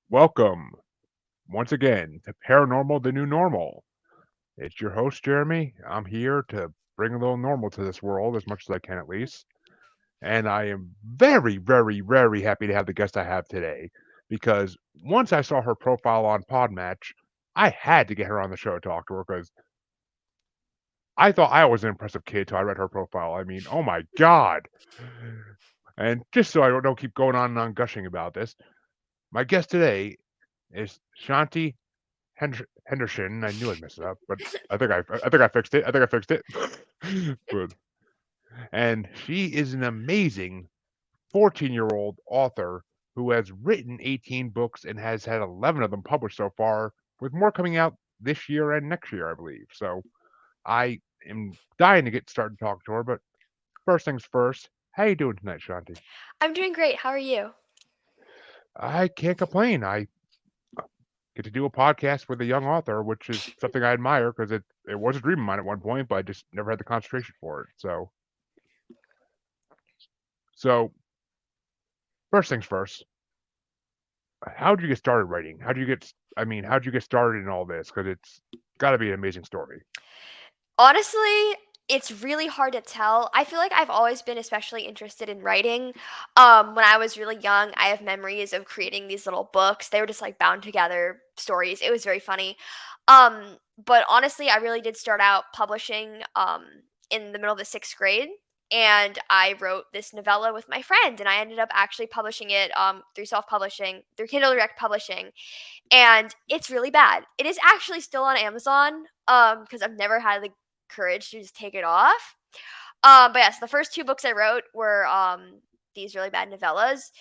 Welcome once again to Paranormal the New Normal. It's your host, Jeremy. I'm here to bring a little normal to this world as much as I can, at least. And I am very, very, very happy to have the guest I have today because once I saw her profile on Podmatch, I had to get her on the show to talk to her because I thought I was an impressive kid till I read her profile. I mean, oh my God. And just so I don't keep going on and on gushing about this, my guest today is Shanti Henderson. I knew I'd mess it up, but I think I fixed it. I think I fixed it. But and she is an amazing 14-year-old author who has written 18 books and has had 11 of them published so far, with more coming out this year and next year, I believe. So I am dying to get started talking to her. But first things first, how you doing tonight, Shanti? I'm doing great. How are you? I can't complain. I get to do a podcast with a young author, which is something I admire because it was a dream of mine at one point, but I just never had the concentration for it. So first things first, how did you get started writing? How did you get? I mean, how did you get started in all this? Because it's got to be an amazing story. Honestly, it's really hard to tell. I feel like I've always been especially interested in writing. When I was really young, I have memories of creating these little books. They were just like bound together stories. It was very funny. But honestly, I really did start out publishing in the middle of the sixth grade. And I wrote this novella with my friend, and I ended up actually publishing it through self publishing, through Kindle Direct Publishing, and it's really bad. It is actually still on Amazon because I've never had the courage to just take it off. But yes, the first two books I wrote were these really bad novellas.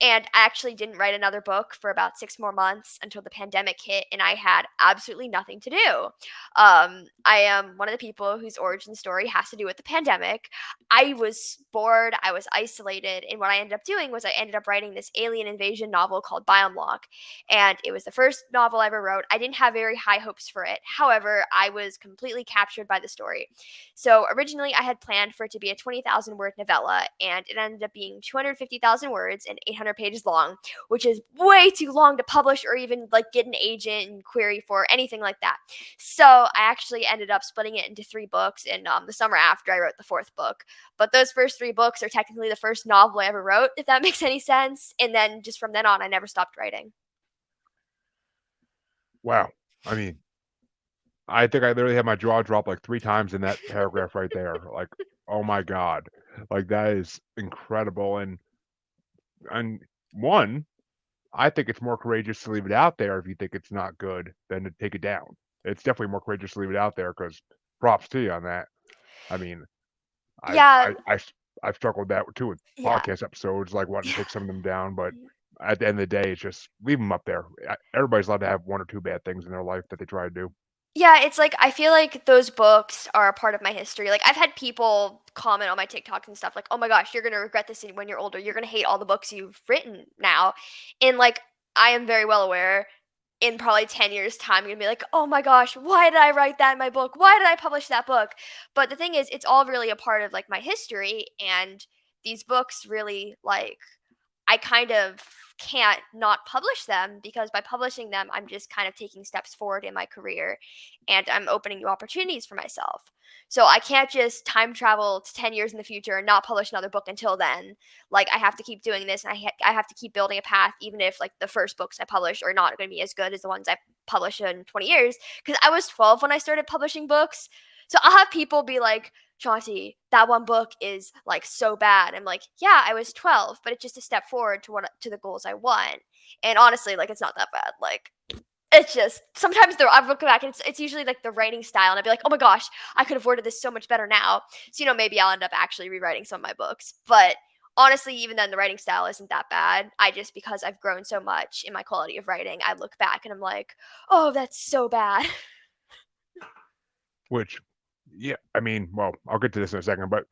And I actually didn't write another book for about 6 more months until the pandemic hit, and I had absolutely nothing to do. I am one of the people whose origin story has to do with the pandemic. I was bored, I was isolated, and what I ended up doing was I ended up writing this alien invasion novel called Biome Lock. And it was the first novel I ever wrote. I didn't have very high hopes for it. However, I was completely captured by the story. So originally, I had planned for it to be a 20,000 word novella, and it ended up being 250,000 words and 800 pages long, which is way too long to publish or even like get an agent and query for anything like that. So I actually ended up splitting it into three books, and the summer after I wrote the fourth book. But those first three books are technically the first novel I ever wrote, if that makes any sense. And then just from then on, I never stopped writing. Wow. I mean, I think I literally had my jaw drop like three times in that paragraph right there. Like, oh my God, like that is incredible. And one, I think it's more courageous to leave it out there if you think it's not good than to take it down. It's definitely more courageous to leave it out there because props to you on that. I mean, I've Yeah, I, I I've struggled with that too with yeah. podcast episodes, like wanting to take some of them down, but Mhm. at the end of the day, it's just leave them up there. Everybody's allowed to have one or two bad things in their life that they try to do. Yeah, it's like I feel like those books are a part of my history. Like I've had people comment on my TikToks and stuff like, "Oh my gosh, you're going to regret this when you're older. You're going to hate all the books you've written now." And like I am very well aware in probably 10 years time you're going to be like, "Oh my gosh, why did I write that in my book? Why did I publish that book?" But the thing is, it's all really a part of like my history, and these books really like I kind of can't not publish them because by publishing them, I'm just kind of taking steps forward in my career and I'm opening new opportunities for myself. So I can't just time travel to 10 years in the future and not publish another book until then. Like I have to keep doing this and I have to keep building a path even if like the first books I publish are not going to be as good as the ones I publish in 20 years because I was 12 when I started publishing books. So I'll have people be like, Chauncey, that one book is like so bad. I'm like, yeah, I was 12, but it's just a step forward to the goals I want. And honestly, like it's not that bad. Like it's just sometimes I look back and it's usually like the writing style, and I'd be like, oh my gosh, I could have worded this so much better now. So maybe I'll end up actually rewriting some of my books, but. Honestly, even then, the writing style isn't that bad. I just, because I've grown so much in my quality of writing, I look back and I'm like, oh, that's so bad. Which, yeah, I mean, well, I'll get to this in a second, but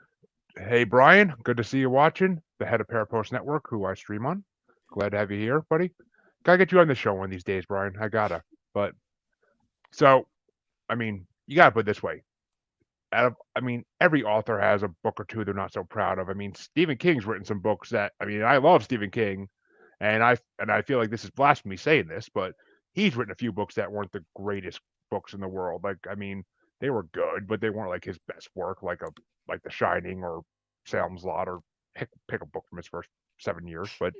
hey, Brian, good to see you watching. The head of Parapost Network, who I stream on. Glad to have you here, buddy. Gotta get you on the show one of these days, Brian. I gotta. But so, I mean, you gotta put it this way. I mean, every author has a book or two they're not so proud of. I mean, Stephen King's written some books that, I mean, I love Stephen King, And I feel like this is blasphemy saying this, but he's written a few books that weren't the greatest books in the world. Like, I mean, they were good, but they weren't like his best work, like The Shining or Salem's Lot, or pick a book from his first 7 years. But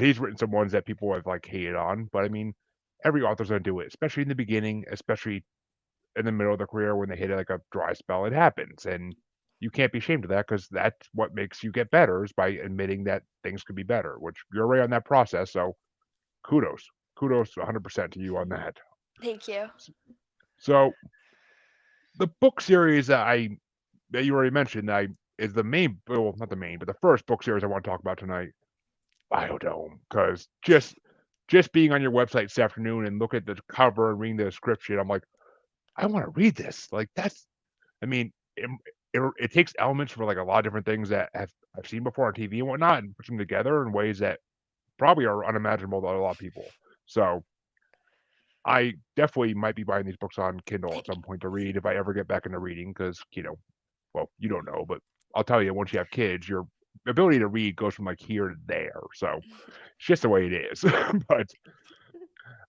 he's written some ones that people have like hated on. But I mean, every author's gonna do it, especially in the beginning, especially in the middle of their career when they hit like a dry spell. It happens, and you can't be ashamed of that because that's what makes you get better, is by admitting that things could be better. Which you're already on that process, so kudos 100% to you on that. Thank you. So the book series that you already mentioned, is the main, well, not the main, but the first book series I want to talk about tonight, Biodome. Because just being on your website this afternoon and look at the cover and reading the description, I'm like, I want to read this. Like, that's, I mean, it takes elements from like a lot of different things that I've seen before on TV and whatnot, and puts them together in ways that probably are unimaginable to a lot of people. So I definitely might be buying these books on Kindle at some point to read if I ever get back into reading, because well, you don't know, but I'll tell you, once you have kids, your ability to read goes from like here to there. So it's just the way it is. But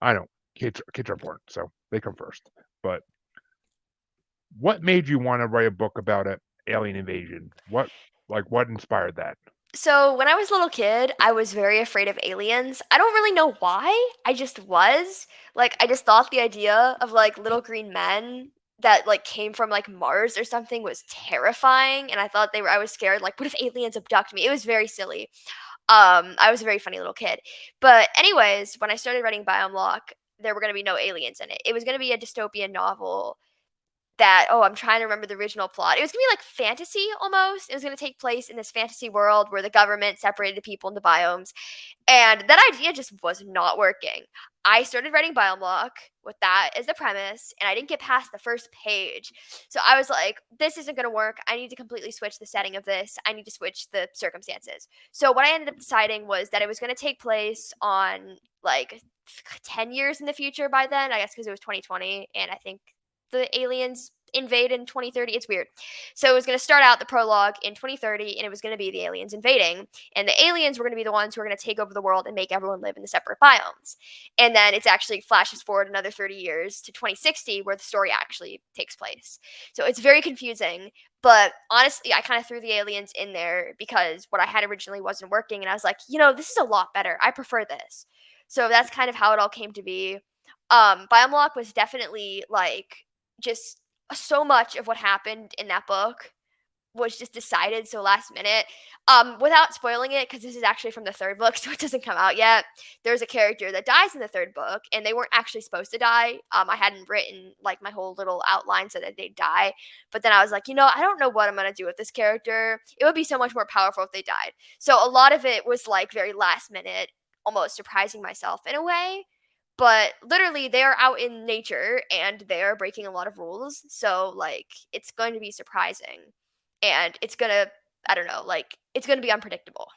I don't. Kids are important, so they come first. But what made you want to write a book about an alien invasion? What inspired that? So, when I was a little kid, I was very afraid of aliens. I don't really know why. I just was. Like, I just thought the idea of like little green men that like came from like Mars or something was terrifying, and I was scared like what if aliens abduct me? It was very silly. I was a very funny little kid. But anyways, when I started writing Biomlock, there were going to be no aliens in it. It was going to be a dystopian novel that, oh, I'm trying to remember the original plot. It was gonna be like fantasy almost. It was gonna take place in this fantasy world where the government separated people into biomes, and that idea just was not working. I started writing Biomlock with that as the premise, and I didn't get past the first page. So I was like, this isn't gonna work. I need to completely switch the setting of this. I need to switch the circumstances. So what I ended up deciding was that it was gonna take place on like 10 years in the future by then, I guess because it was 2020, and I think the aliens invade in 2030. It's weird. So it was going to start out the prologue in 2030, and it was going to be the aliens invading. And the aliens were going to be the ones who were going to take over the world and make everyone live in the separate biomes. And then it's actually flashes forward another 30 years to 2060, where the story actually takes place. So it's very confusing. But honestly, I kind of threw the aliens in there because what I had originally wasn't working. And I was like, this is a lot better. I prefer this. So that's kind of how it all came to be. Biomlock was definitely like just so much of what happened in that book was just decided so last minute. Without spoiling it, because this is actually from the third book, so it doesn't come out yet. There's a character that dies in the third book, and they weren't actually supposed to die. I hadn't written like my whole little outline so that they'd die, but then I was like, I don't know what I'm gonna do with this character. It would be so much more powerful if they died. So a lot of it was like very last minute, almost surprising myself in a way. But literally, they are out in nature and they are breaking a lot of rules. So, like, it's going to be surprising. And it's going to, I don't know, like, it's going to be unpredictable.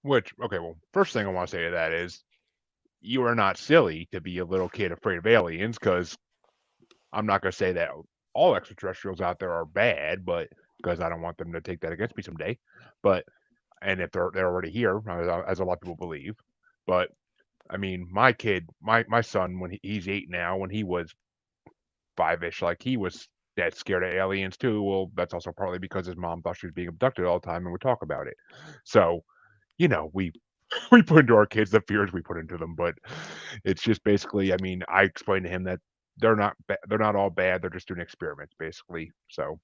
Which, okay, well, first thing I want to say to that is you are not silly to be a little kid afraid of aliens, because I'm not going to say that all extraterrestrials out there are bad, but because I don't want them to take that against me someday. But and if they're already here, as a lot of people believe. But I mean, my son, when he's 8 now, when he was 5-ish, like, he was dead scared of aliens too. Well, that's also partly because his mom thought she was being abducted all the time and would talk about it. So, we we put into our kids the fears we put into them, but it's just basically, I mean, I explained to him that they're not all bad. They're just doing experiments, basically. So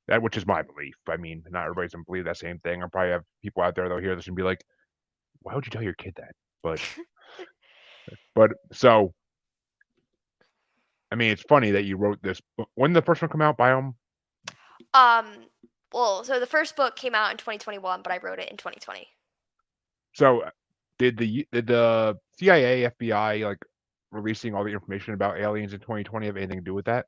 that, which is my belief. I mean, not everybody's gonna believe that same thing. I probably have people out there that'll hear this and be like, "Why would you tell your kid that?" But so, I mean, it's funny that you wrote this book. When did the first one come out? Biome. Um, well, so the first book came out in 2021, but I wrote it in 2020. So, did the CIA, FBI, like, releasing all the information about aliens in 2020 have anything to do with that?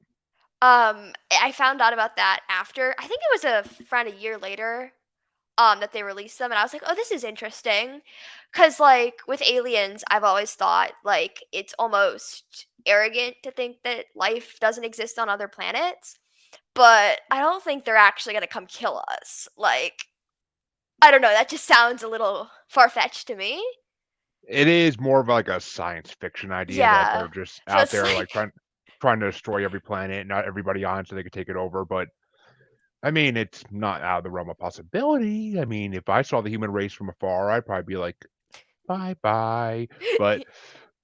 I found out about that after, I think it was around a year later, that they released them, and I was like, "Oh, this is interesting," because like with aliens, I've always thought like it's almost arrogant to think that life doesn't exist on other planets, but I don't think they're actually gonna come kill us. Like I don't know, that just sounds a little far-fetched to me. It is more of like a science fiction idea that they're Yeah. just So out it's there like like trying to destroy every planet, not everybody on so they could take it over. But I mean, it's not out of the realm of possibility. I mean, if I saw the human race from afar, I'd probably be like, bye bye. But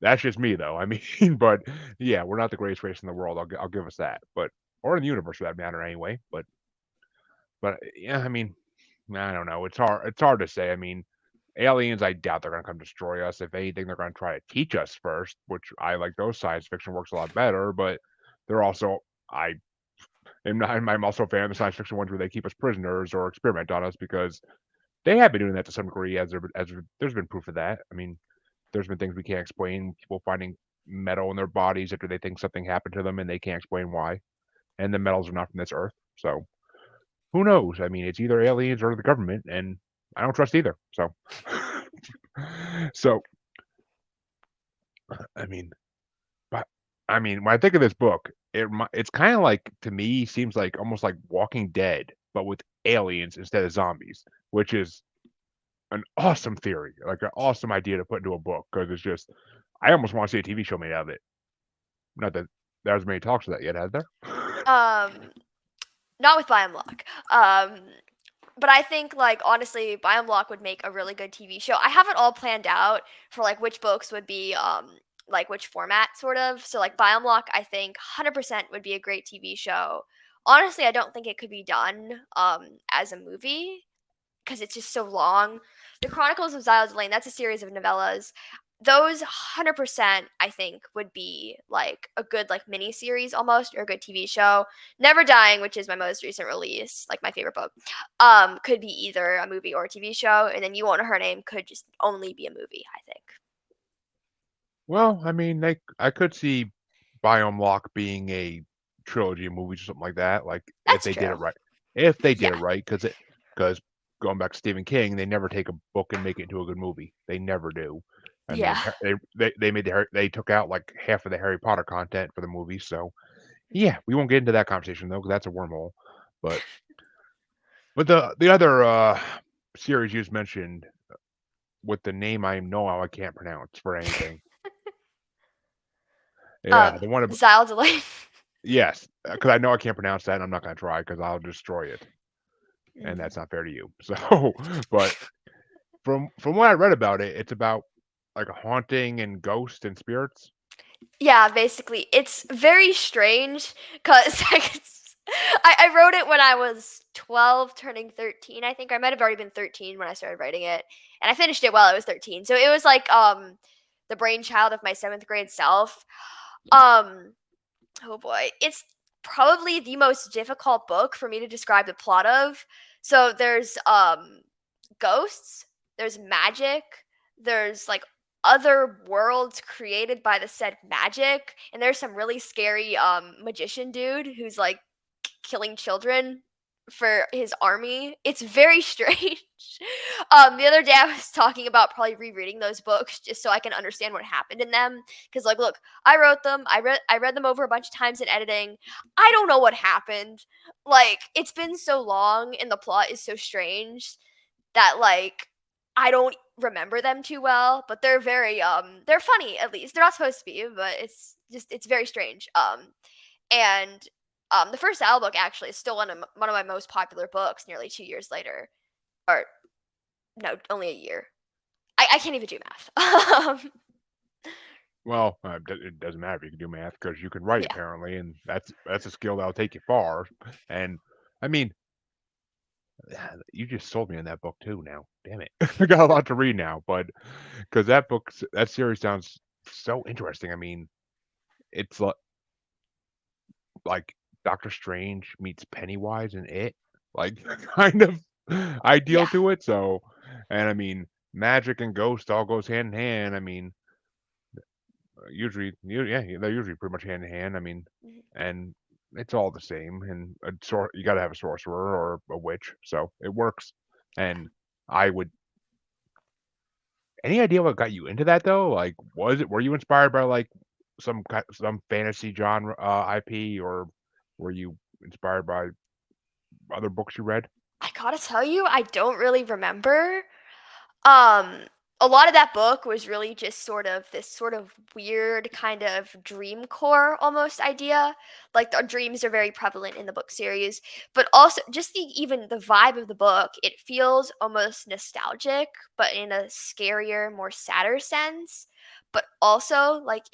that's just me, though. I mean, but yeah, we're not the greatest race in the world. I'll give us that. But or in the universe for that matter, anyway. But yeah, I mean, I don't know. It's hard to say. I mean, aliens, I doubt they're gonna come destroy us. If anything, they're gonna try to teach us first, which I like. Those science fiction works a lot better. But they're also I I'm also a fan of the science fiction ones where they keep us prisoners or experiment on us because they have been doing that to some degree. There's been proof of that. I mean, there's been things we can't explain. People finding metal in their bodies after they think something happened to them and they can't explain why. And the metals are not from this earth. So who knows? I mean, it's either aliens or the government, and I don't trust either. So, so I mean, but I mean, when I think of this book, it's kind of like to me seems like almost like Walking Dead, but with aliens instead of zombies, which is an awesome theory, like an awesome idea to put into a book because it's just I almost want to see a TV show made out of it. Not that there's many talks of that yet, has there? um not with Biome Lock. But I think like honestly, Biome Lock would make a really good TV show. I have it all planned out for like which books would be like which format sort of. So like Biome Lock, I think 100% would be a great TV show. Honestly, I don't think it could be done as a movie because it's just so long. The Chronicles of Xylo's Lane, that's a series of novellas. Those 100% I think would be like a good like mini series almost or a good TV show. Never Dying, which is my most recent release, like my favorite book, could be either a movie or a TV show, and then You Won't Know Her Name could just only be a movie, I think. Well, I mean, I could see Biome Lock being a trilogy of movies or something like that. Like if That's they did it true. right, if they did Yeah. it right, because going back to Stephen King, they never take a book and make it into a good movie. They never do. I Yeah. mean, they made they took out like half of the Harry Potter content for the movie. So yeah, we won't get into that conversation though, because that's a wormhole. But the other series you just mentioned with the name I know I can't pronounce for anything. Yeah, the one Xylo's Lane. yes, because I know I can't pronounce that, and I'm not gonna try because I'll destroy it, and Mhm. that's not fair to you. So, but from what I read about it, it's about like a haunting and ghosts and spirits. Yeah, basically, it's very strange because I wrote it when I was 12, turning 13. I think I might have already been 13 when I started writing it, and I finished it while I was 13. So it was like the brainchild of my seventh grade self. Um, oh boy, it's probably the most difficult book for me to describe the plot of. So there's ghosts, there's magic, there's like other worlds created by the said magic, and there's some really scary magician dude who's like killing children for his army. It's very strange. The other day I was talking about probably rereading those books just so I can understand what happened in them. Because like, look, I wrote them. I read them over a bunch of times in editing. I don't know what happened. Like, it's been so long and the plot is so strange that like I don't remember them too well, but they're funny at least. They're not supposed to be, but it's very strange. And the first Owl book actually is still one of my most popular books nearly 2 years later. Or no, only a year. I can't even do math. Well, it doesn't matter if you can do math because you can write Yeah. apparently, and that's a skill that'll take you far. And I mean, you just sold me on that book too. Now, damn it, I got a lot to read now, but because that series sounds so interesting. I mean, it's like Doctor Strange meets Pennywise and it, like kind of ideal Yeah. to it. So, and I mean, magic and ghost all goes hand in hand. I mean, yeah, they're usually pretty much hand in hand. I mean, Mhm. and it's all the same. And you got to have a sorcerer or a witch, so it works. And I would. Any idea what got you into that though? Like, were you inspired by like some fantasy genre IP, or were you inspired by other books you read? gotta tell you, I don't really remember. Um, a lot of that book was really just sort of this sort of weird kind of dream core almost idea. Like the dreams are very prevalent in the book series, but also just even the vibe of the book, it feels almost nostalgic, but in a scarier, more sadder sense. But also like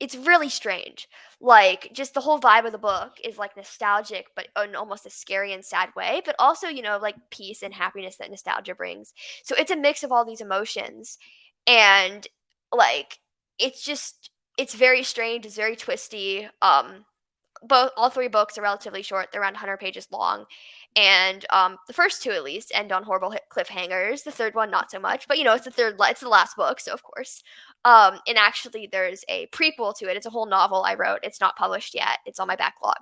it's really strange. Like, just the whole vibe of the book is, like, nostalgic, but in almost a scary and sad way, but also, like, peace and happiness that nostalgia brings. So it's a mix of all these emotions, and, like, it's very strange, it's very twisty, both all 3 books are relatively short, they're around 100 pages long, and, the first 2 at least end on horrible cliffhangers, the 3rd one not so much, but, it's the last book, so of course. And actually there's a prequel to it, it's a whole novel I wrote, it's not published yet, it's on my backlog.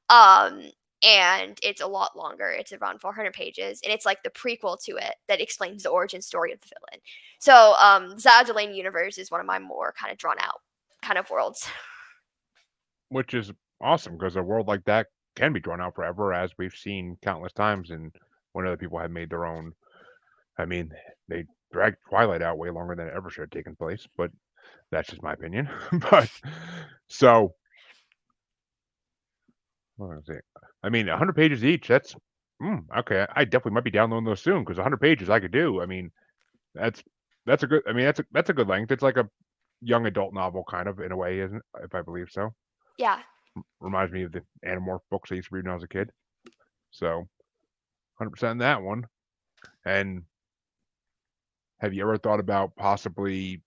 Um, and it's a lot longer, it's around 400 pages, and it's like the prequel to it that explains the origin story of the villain. So, Zao Delaney universe is one of my more kind of drawn out kind of worlds. Which is awesome because a world like that can be drawn out forever, as we've seen countless times. And when other people have made their own, I mean, they dragged Twilight out way longer than it ever should have taken place. But that's just my opinion. But so, what was it? I mean, 100 pages each. That's okay. I definitely might be downloading those soon because 100 pages I could do. I mean, that's that's a good. I mean, that's a good length. It's like a young adult novel kind of in a way, isn't? If I believe so. Yeah. Reminds me of the Animorph books I used to read when I was a kid. So 100% in that one. And have you ever thought about possibly?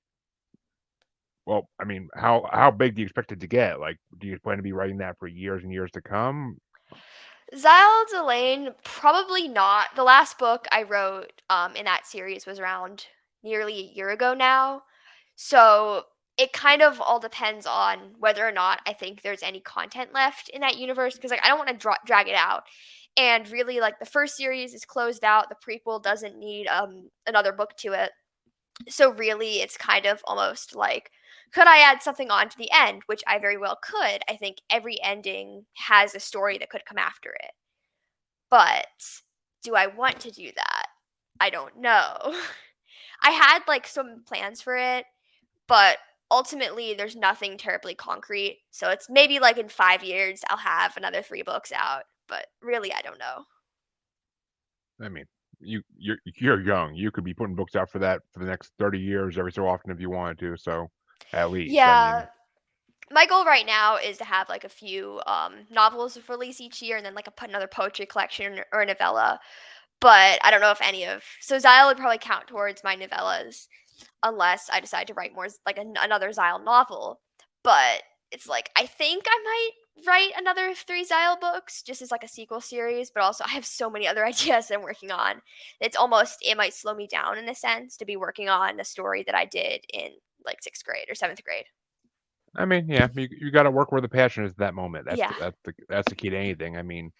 Well, I mean, how big do you expect it to get? Like, do you plan to be writing that for years and years to come? Xyle Delane, probably not. The last book I wrote in that series was around nearly a year ago now. So it kind of all depends on whether or not I think there's any content left in that universe because like I don't want to drag it out. And really, like the first series is closed out. The prequel doesn't need another book to it. So really, it's kind of almost like, could I add something on to the end? Which I very well could. I think every ending has a story that could come after it. But do I want to do that? I don't know. I had like some plans for it, but ultimately there's nothing terribly concrete. So it's maybe like in 5 years I'll have another 3 books out. But really, I don't know. I mean, you're young. You could be putting books out for that for the next 30 years every so often if you wanted to. So at least, I mean, Yeah, my goal right now is to have like a few novels release each year, and then like another poetry collection or a novella. But I don't know if any of so Xyle would probably count towards my novellas, unless I decide to write more like another Xyle novel. But it's like I think I might write another 3 Xyle books just as like a sequel series. But also I have so many other ideas that I'm working on. It might slow me down in a sense to be working on a story that I did in like 6th grade or 7th grade. yeah, you got to work where the passion is at that moment. Yeah. That's the key to anything. I mean,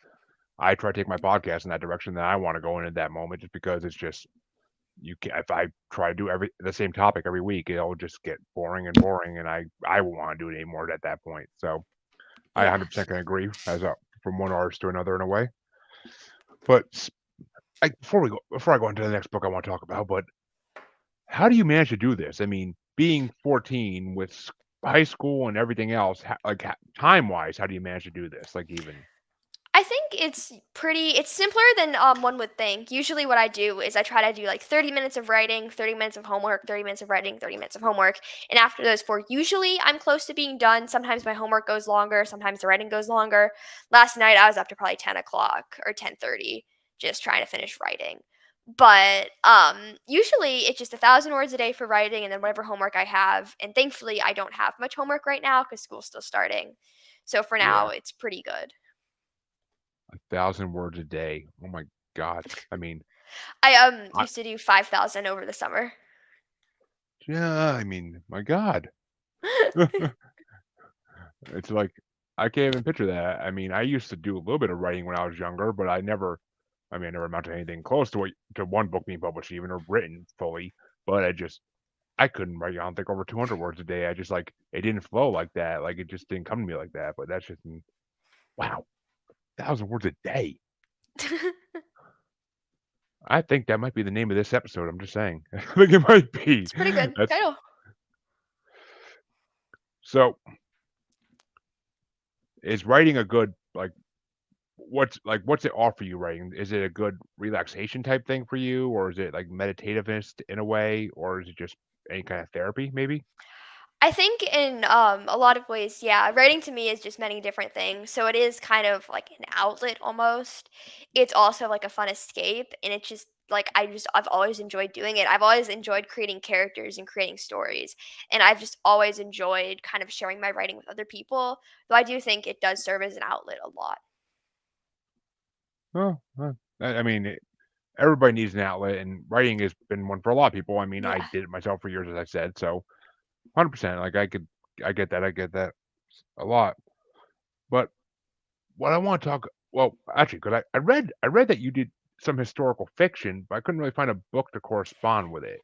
I try to take my podcast in that direction that I want to go in at that moment, just because it's just you can if I try to do the same topic every week, it'll just get boring and boring, and I won't want to do it anymore at that point. So I Yeah. 100% can agree from one artist to another in a way. But before I go into the next book I want to talk about, but how do you manage to do this? I mean, being 14 with high school and everything else, time wise, how do you manage to do this? Like even I think it's simpler than one would think. Usually what I do is I try to do like 30 minutes of writing, 30 minutes of homework, 30 minutes of writing, 30 minutes of homework. And after those 4, usually I'm close to being done. Sometimes my homework goes longer, sometimes the writing goes longer. Last night I was up to probably 10 o'clock or 10:30 just trying to finish writing. But usually it's just 1,000 words a day for writing and then whatever homework I have. And thankfully I don't have much homework right now because school's still starting. So for now yeah, it's pretty good. 1,000 words a day. Oh my God. I mean, I I used to do 5,000 over the summer. yeah, I mean, my God. It's like I can't even picture that. I mean, I used to do a little bit of writing when I was younger, but I never amounted to anything close to one book being published even or written fully. But I couldn't write, I don't think, over 200 words a day. I just like it didn't flow like that. Like it just didn't come to me like that. But that's just wow, 1,000 words a day. I think that might be the name of this episode. I'm just saying. I think it might be. It's a pretty good That's title. so. Is writing a good what's it offer you writing? Is it a good relaxation type thing for you, or is it like meditativeness in a way, or is it just any kind of therapy maybe? I think in a lot of ways, yeah, writing to me is just many different things. So it is kind of like an outlet almost. It's also like a fun escape, and it's just like I've always enjoyed doing it. I've always enjoyed creating characters and creating stories, and I've just always enjoyed kind of sharing my writing with other people. Though I do think it does serve as an outlet a lot. Oh, I mean, everybody needs an outlet, and writing has been one for a lot of people. I mean, I Yeah. did it myself for years, as I said, so 100%. Like I get that a lot. But what I want to talk, well, actually, because I read that you did some historical fiction, but I couldn't really find a book to correspond with it.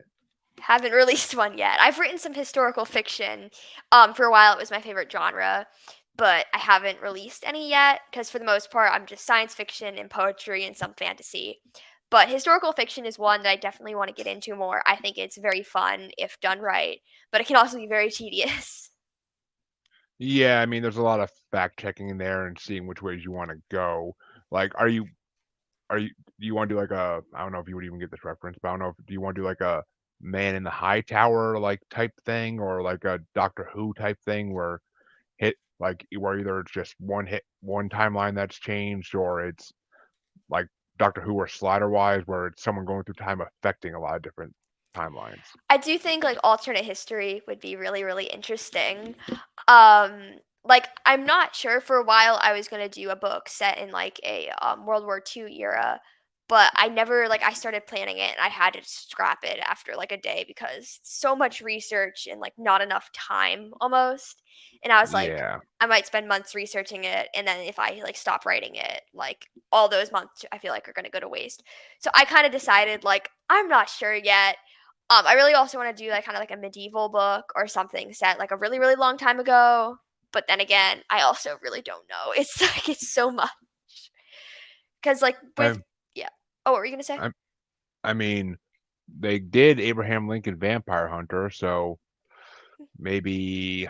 Haven't released one yet. I've written some historical fiction. For a while, it was my favorite genre, but I haven't released any yet because, for the most part, I'm just science fiction and poetry and some fantasy. But historical fiction is one that I definitely want to get into more. I think it's very fun if done right, but it can also be very tedious. Yeah, I mean, there's a lot of fact checking in there and seeing which ways you want to go. Like, are you do you want to do like a I don't know if you would even get this reference, but I don't know if do you want to do like a Man in the High Tower like type thing or like a Doctor Who type thing where where either it's just one timeline that's changed or it's like Doctor Who or Slider Wise where it's someone going through time affecting a lot of different timelines. I do think like alternate history would be really, really interesting. Like I'm not sure. For a while, I was gonna do a book set in like a World War II era, but I never like I started planning it and I had to scrap it after like a day because so much research and like not enough time almost. And I was like, Yeah. I might spend months researching it, and then if I like stop writing it, like all those months I feel like are gonna go to waste. So I kind of decided like I'm not sure yet. I really also want to do like kind of like a medieval book or something set like a really, really long time ago. But then again, I also really don't know. It's like it's so much because like with I yeah. Oh, what were you gonna say? I I mean, they did Abraham Lincoln Vampire Hunter, so maybe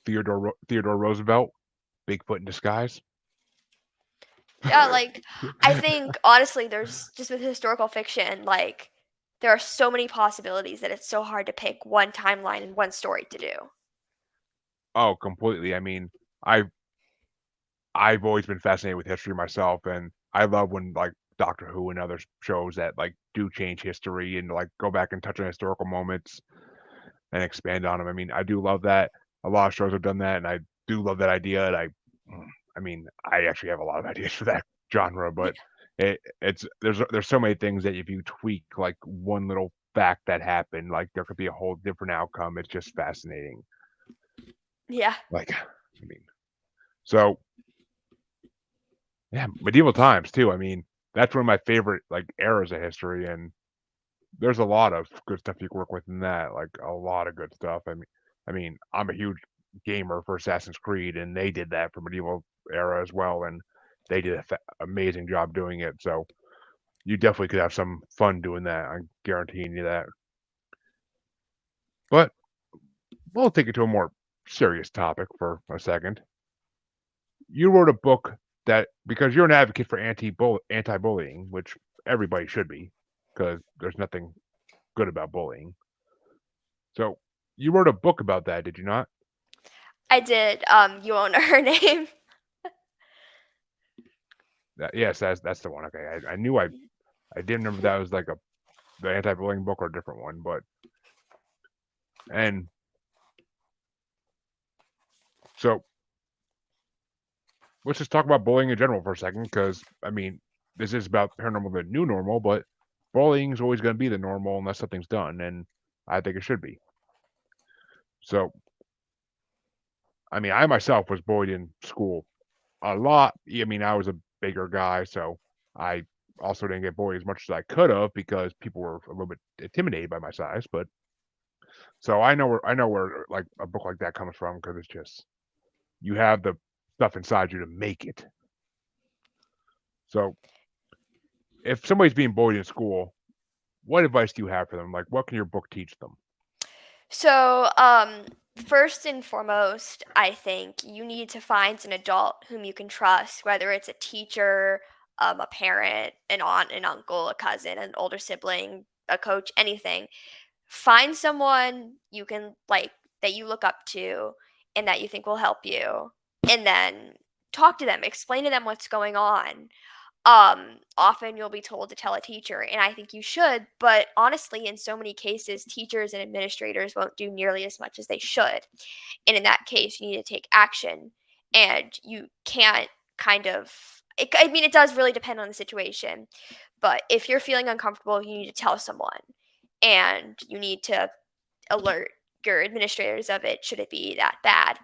Theodore Roosevelt, Bigfoot in disguise. Yeah, like I think honestly, there's just with historical fiction, like there are so many possibilities that it's so hard to pick one timeline and one story to do. Oh, completely. I mean, I've I've always been fascinated with history myself, and I love when like Doctor Who and other shows that like do change history and like go back and touch on historical moments and expand on them. I mean, I do love that. A lot of shows have done that, and I do love that idea. And I mean, I actually have a lot of ideas for that genre, but it's there's so many things that if you tweak like one little fact that happened, like there could be a whole different outcome. It's just fascinating. Yeah. Like, I mean, so yeah, medieval times too. I mean, that's one of my favorite like eras of history, and there's a lot of good stuff you can work with in that. Like a lot of good stuff. I mean, I'm a huge gamer for Assassin's Creed, and they did that for medieval era as well, and they did an amazing job doing it. So you definitely could have some fun doing that. I'm guaranteeing you that. But we'll take it to a more serious topic for a second. You wrote a book that because you're an advocate for anti-bullying, which everybody should be, because there's nothing good about bullying. So you wrote a book about that, did you not? I did. You won't know her name. Yes, that's the one. Okay, I knew I didn't remember that was like the anti-bullying book or a different one, but and so let's just talk about bullying in general for a second, because I mean this is about paranormal, the new normal, but bullying is always going to be the normal unless something's done, and I think it should be. So I mean, I myself was bullied in school a lot. I mean, I was a bigger guy, so I also didn't get bullied as much as I could have because people were a little bit intimidated by my size. But so I know where like a book like that comes from because it's just you have the stuff inside you to make it. So if somebody's being bullied in school, what advice do you have for them? Like, what can your book teach them? So, first and foremost, I think you need to find an adult whom you can trust, whether it's a teacher, a parent, an aunt, an uncle, a cousin, an older sibling, a coach, anything. Find someone you can like that you look up to and that you think will help you, and then talk to them, explain to them what's going on. Often you'll be told to tell a teacher, and I think you should, but honestly, in so many cases, teachers and administrators won't do nearly as much as they should. And in that case, you need to take action, and you can't kind of I mean, it does really depend on the situation, but if you're feeling uncomfortable, you need to tell someone, and you need to alert your administrators of it should it be that bad.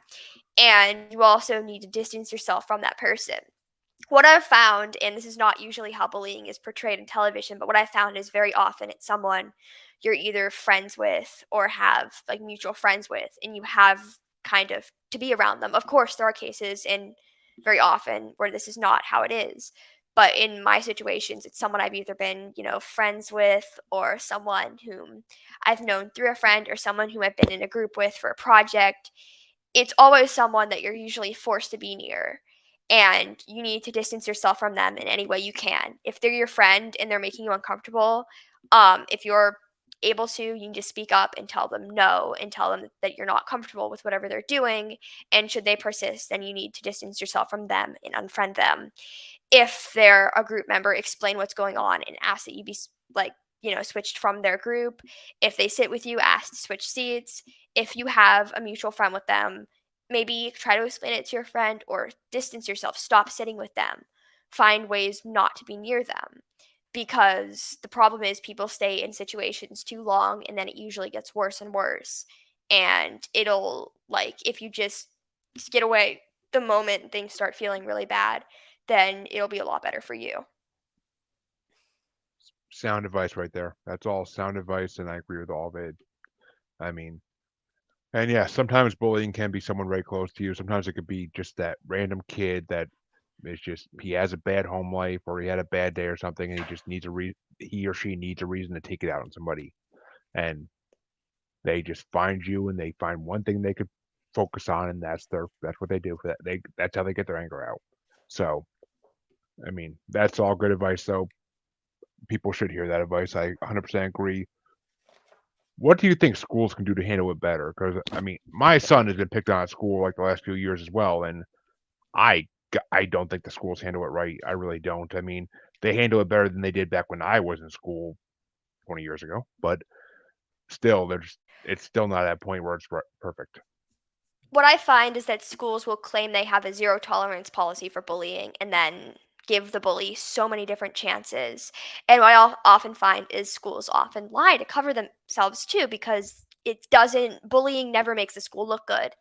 And you also need to distance yourself from that person. What I've found, and this is not usually how bullying is portrayed in television, but what I found is very often it's someone you're either friends with or have like mutual friends with, and you have kind of to be around them. Of course, there are cases and very often where this is not how it is. But in my situations, it's someone I've either been, friends with or someone whom I've known through a friend or someone who I've been in a group with for a project. It's always someone that you're usually forced to be near, and you need to distance yourself from them in any way you can. If they're your friend and they're making you uncomfortable, if you're able to, you need to speak up and tell them no and tell them that you're not comfortable with whatever they're doing. And should they persist, then you need to distance yourself from them and unfriend them. If they're a group member, explain what's going on and ask that you be like, switched from their group. If they sit with you, ask to switch seats. If you have a mutual friend with them, maybe try to explain it to your friend or distance yourself. Stop sitting with them. Find ways not to be near them, because the problem is people stay in situations too long and then it usually gets worse and worse. And it'll, like, if you just get away the moment things start feeling really bad, then it'll be a lot better for you. Sound advice right there. That's all sound advice, and I agree with all of it. I mean, and yeah, sometimes bullying can be someone very close to you. Sometimes it could be just that random kid that is just he has a bad home life or he had a bad day or something, and he just needs he or she needs a reason to take it out on somebody, and they just find you and they find one thing they could focus on, and that's what they do for that. That's how they get their anger out. So, I mean, that's all good advice. Though people should hear that advice. I 100% agree. What do you think schools can do to handle it better? Because I mean, my son has been picked on at school like the last few years as well, and I I don't think the schools handle it right. I really don't. I mean, they handle it better than they did back when I was in school 20 years ago, but still, it's still not at a point where it's perfect. What I find is that schools will claim they have a zero tolerance policy for bullying and then give the bully so many different chances. And what I'll often find is schools often lie to cover themselves too, because bullying never makes the school look good.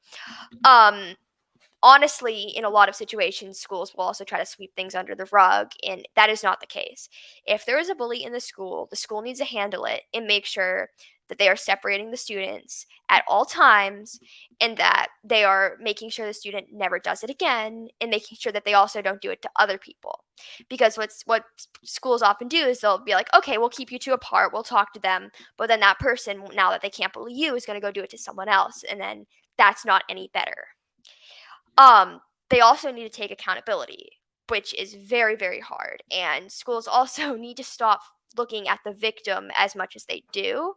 Um, Honestly, in a lot of situations, schools will also try to sweep things under the rug, and that is not the case. If there is a bully in the school needs to handle it and make sure that they are separating the students at all times and that they are making sure the student never does it again and making sure that they also don't do it to other people. Because what schools often do is they'll be like, okay, we'll keep you two apart, we'll talk to them, but then that person, now that they can't bully you, is going to go do it to someone else, and then that's not any better. They also need to take accountability, which is very, very hard. And schools also need to stop looking at the victim as much as they do.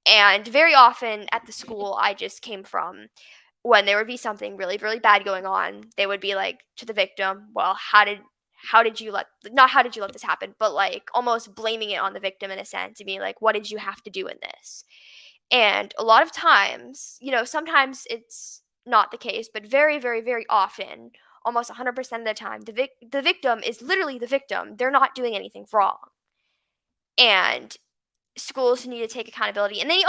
And very often at the school I just came from, when there would be something really, really bad going on, they would be like to the victim, well, how did you let not how did you let this happen, but like almost blaming it on the victim in a sense and being like, what did you have to do in this? And a lot of times, sometimes it's not the case, but very, very, very often, almost 100% of the time, the victim is literally the victim. They're not doing anything wrong. And schools need to take accountability, and they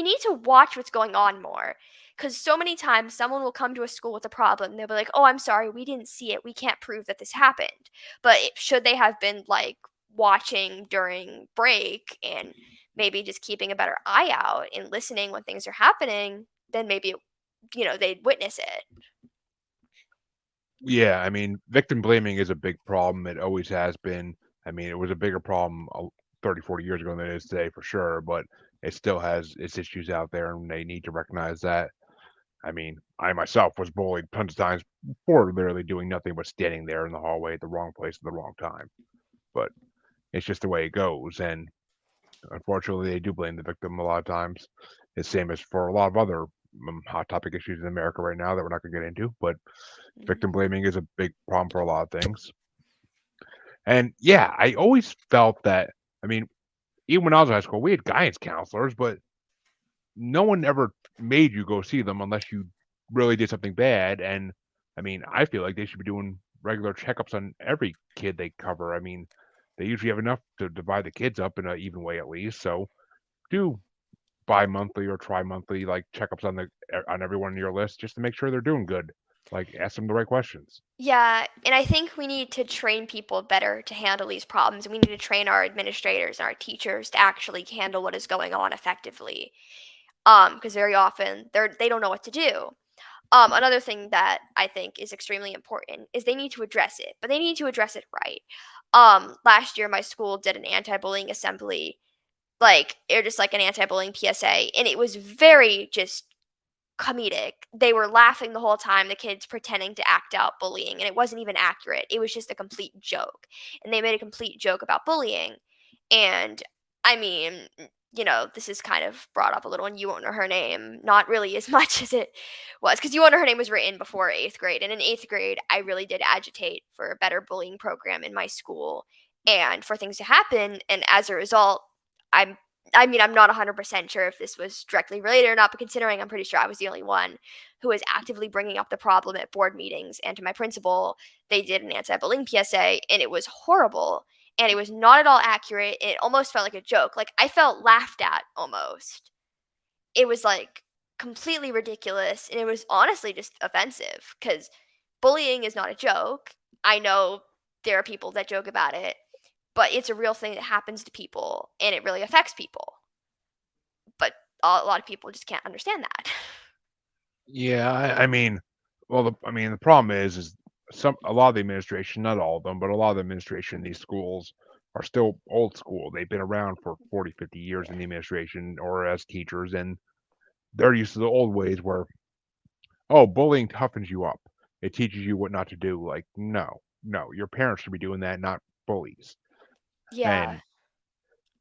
need to watch what's going on more, because so many times someone will come to a school with a problem and they'll be like, oh, I'm sorry, we didn't see it, we can't prove that this happened. But should they have been like watching during break and maybe just keeping a better eye out and listening when things are happening, then maybe they'd witness it. Yeah, I mean, victim blaming is a big problem. It always has been. I mean, it was a bigger problem 30, 40 years ago than it is today for sure, but it still has its issues out there, and they need to recognize that. I mean, I myself was bullied tons of times for literally doing nothing but standing there in the hallway at the wrong place at the wrong time. But it's just the way it goes, and unfortunately, they do blame the victim a lot of times. It's same as for a lot of other hot topic issues in America right now that we're not going to get into, but victim Mhm. blaming is a big problem for a lot of things. And yeah, I always felt that, I mean, even when I was in high school, we had guidance counselors, but no one ever made you go see them unless you really did something bad. And I mean, I feel like they should be doing regular checkups on every kid they cover. I mean, they usually have enough to divide the kids up in an even way at least. So do bi-monthly or tri-monthly like checkups on everyone on your list just to make sure they're doing good. Like ask them the right questions. Yeah, and I think we need to train people better to handle these problems. We need to train our administrators and our teachers to actually handle what is going on effectively. Because very often they don't know what to do. Another thing that I think is extremely important is they need to address it, but they need to address it right. Last year my school did an anti-bullying assembly, like or just like an anti-bullying PSA, and it was very just comedic. They were laughing the whole time, the kids pretending to act out bullying, and it wasn't even accurate. It was just a complete joke. And they made a complete joke about bullying. And I mean, this is kind of brought up a little, and You Won't Know Her Name, not really as much as it was, because You Won't Know Her Name was written before eighth grade. And in eighth grade, I really did agitate for a better bullying program in my school and for things to happen. And as a result, I'm I'm not 100% sure if this was directly related or not, but considering I'm pretty sure I was the only one who was actively bringing up the problem at board meetings and to my principal, they did an anti bullying PSA, and it was horrible. And it was not at all accurate. It almost felt like a joke. Like, I felt laughed at almost. It was like completely ridiculous. And it was honestly just offensive because bullying is not a joke. I know there are people that joke about it, but it's a real thing that happens to people and it really affects people. But a lot of people just can't understand that. Yeah, I mean, well, the problem is a lot of the administration, not all of them, but a lot of the administration in these schools are still old school. They've been around for 40, 50 years in Yeah. the administration or as teachers, and they're used to the old ways where, oh, bullying toughens you up. It teaches you what not to do. Like, no, no, your parents should be doing that, not bullies. Yeah. And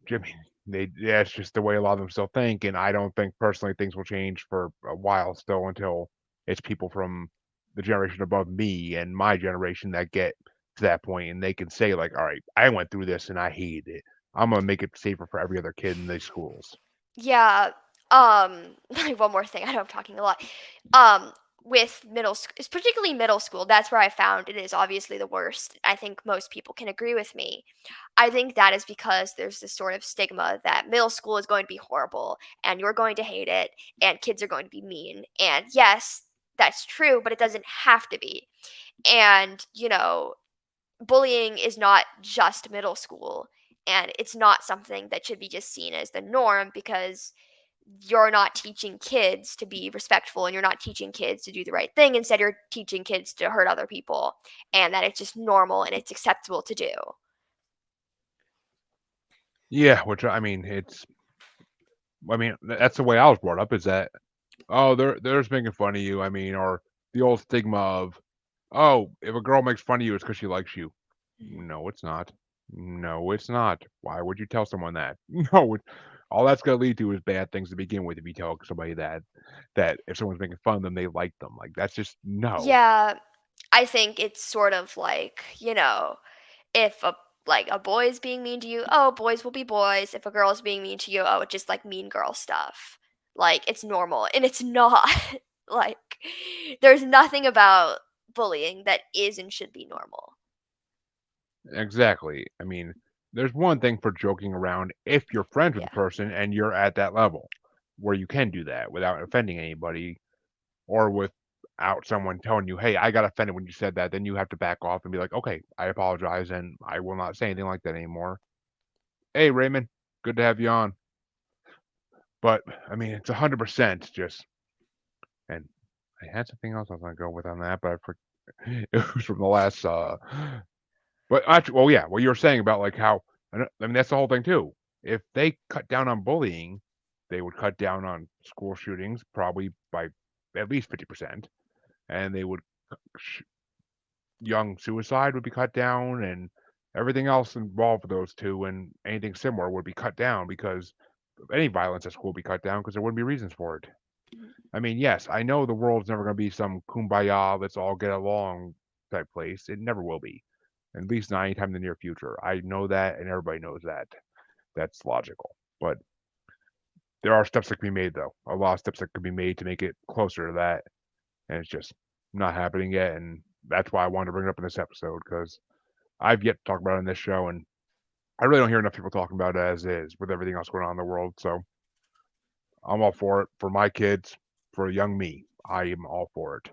Jimmy, yeah, it's just the way a lot of them still think, and I don't think personally things will change for a while still until it's people from the generation above me and my generation that get to that point and they can say like, all right, I went through this and I hated it. I'm gonna make it safer for every other kid in these schools. Yeah. Um, one more thing. I know I'm talking a lot. Um, with middle school, particularly middle school, that's where I found it is obviously the worst. I think most people can agree with me. I think that is because there's this sort of stigma that middle school is going to be horrible and you're going to hate it and kids are going to be mean. And yes, that's true, but it doesn't have to be. And, bullying is not just middle school, and it's not something that should be just seen as the norm because you're not teaching kids to be respectful and you're not teaching kids to do the right thing. Instead, you're teaching kids to hurt other people and that it's just normal and it's acceptable to do. Yeah, which I mean that's the way I was brought up is that oh they're just making fun of you. I mean, or the old stigma of oh if a girl makes fun of you it's because she likes you. Mhm. No, it's not. No, it's not. Why would you tell someone that? No, all that's gonna lead to is bad things to begin with if you tell somebody that if someone's making fun of them, they like them. Like that's just no. Yeah, I think it's sort of like, if a boy is being mean to you, oh, boys will be boys. If a girl is being mean to you, oh, it's just like mean girl stuff. Like it's normal, and it's not. Like there's nothing about bullying that is and should be normal. Exactly. I mean, there's one thing for joking around if you're friends with Yeah. the person and you're at that level where you can do that without offending anybody or without someone telling you, "Hey, I got offended when you said that." Then you have to back off and be like, "Okay, I apologize and I will not say anything like that anymore." Hey, Raymond, good to have you on. But I mean, it's 100% just, and I had something else I was gonna go with on that, but I for it was from the last. But actually, well, yeah, what you were saying about like how I mean that's the whole thing too. If they cut down on bullying, they would cut down on school shootings probably by at least 50%, and they would sh- young suicide would be cut down, and everything else involved with those two and anything similar would be cut down because any violence at school would be cut down because there wouldn't be reasons for it. Mhm. I mean, yes, I know the world's never going to be some kumbaya, let's all get along type place. It never will be, at least not anytime in the near future. I know that, and everybody knows that. That's logical. But there are steps that can be made, though. A lot of steps that can be made to make it closer to that, and it's just not happening yet. And that's why I wanted to bring it up in this episode because I've yet to talk about it in this show, and I really don't hear enough people talking about it as is with everything else going on in the world. So I'm all for it for my kids, for young me. I am all for it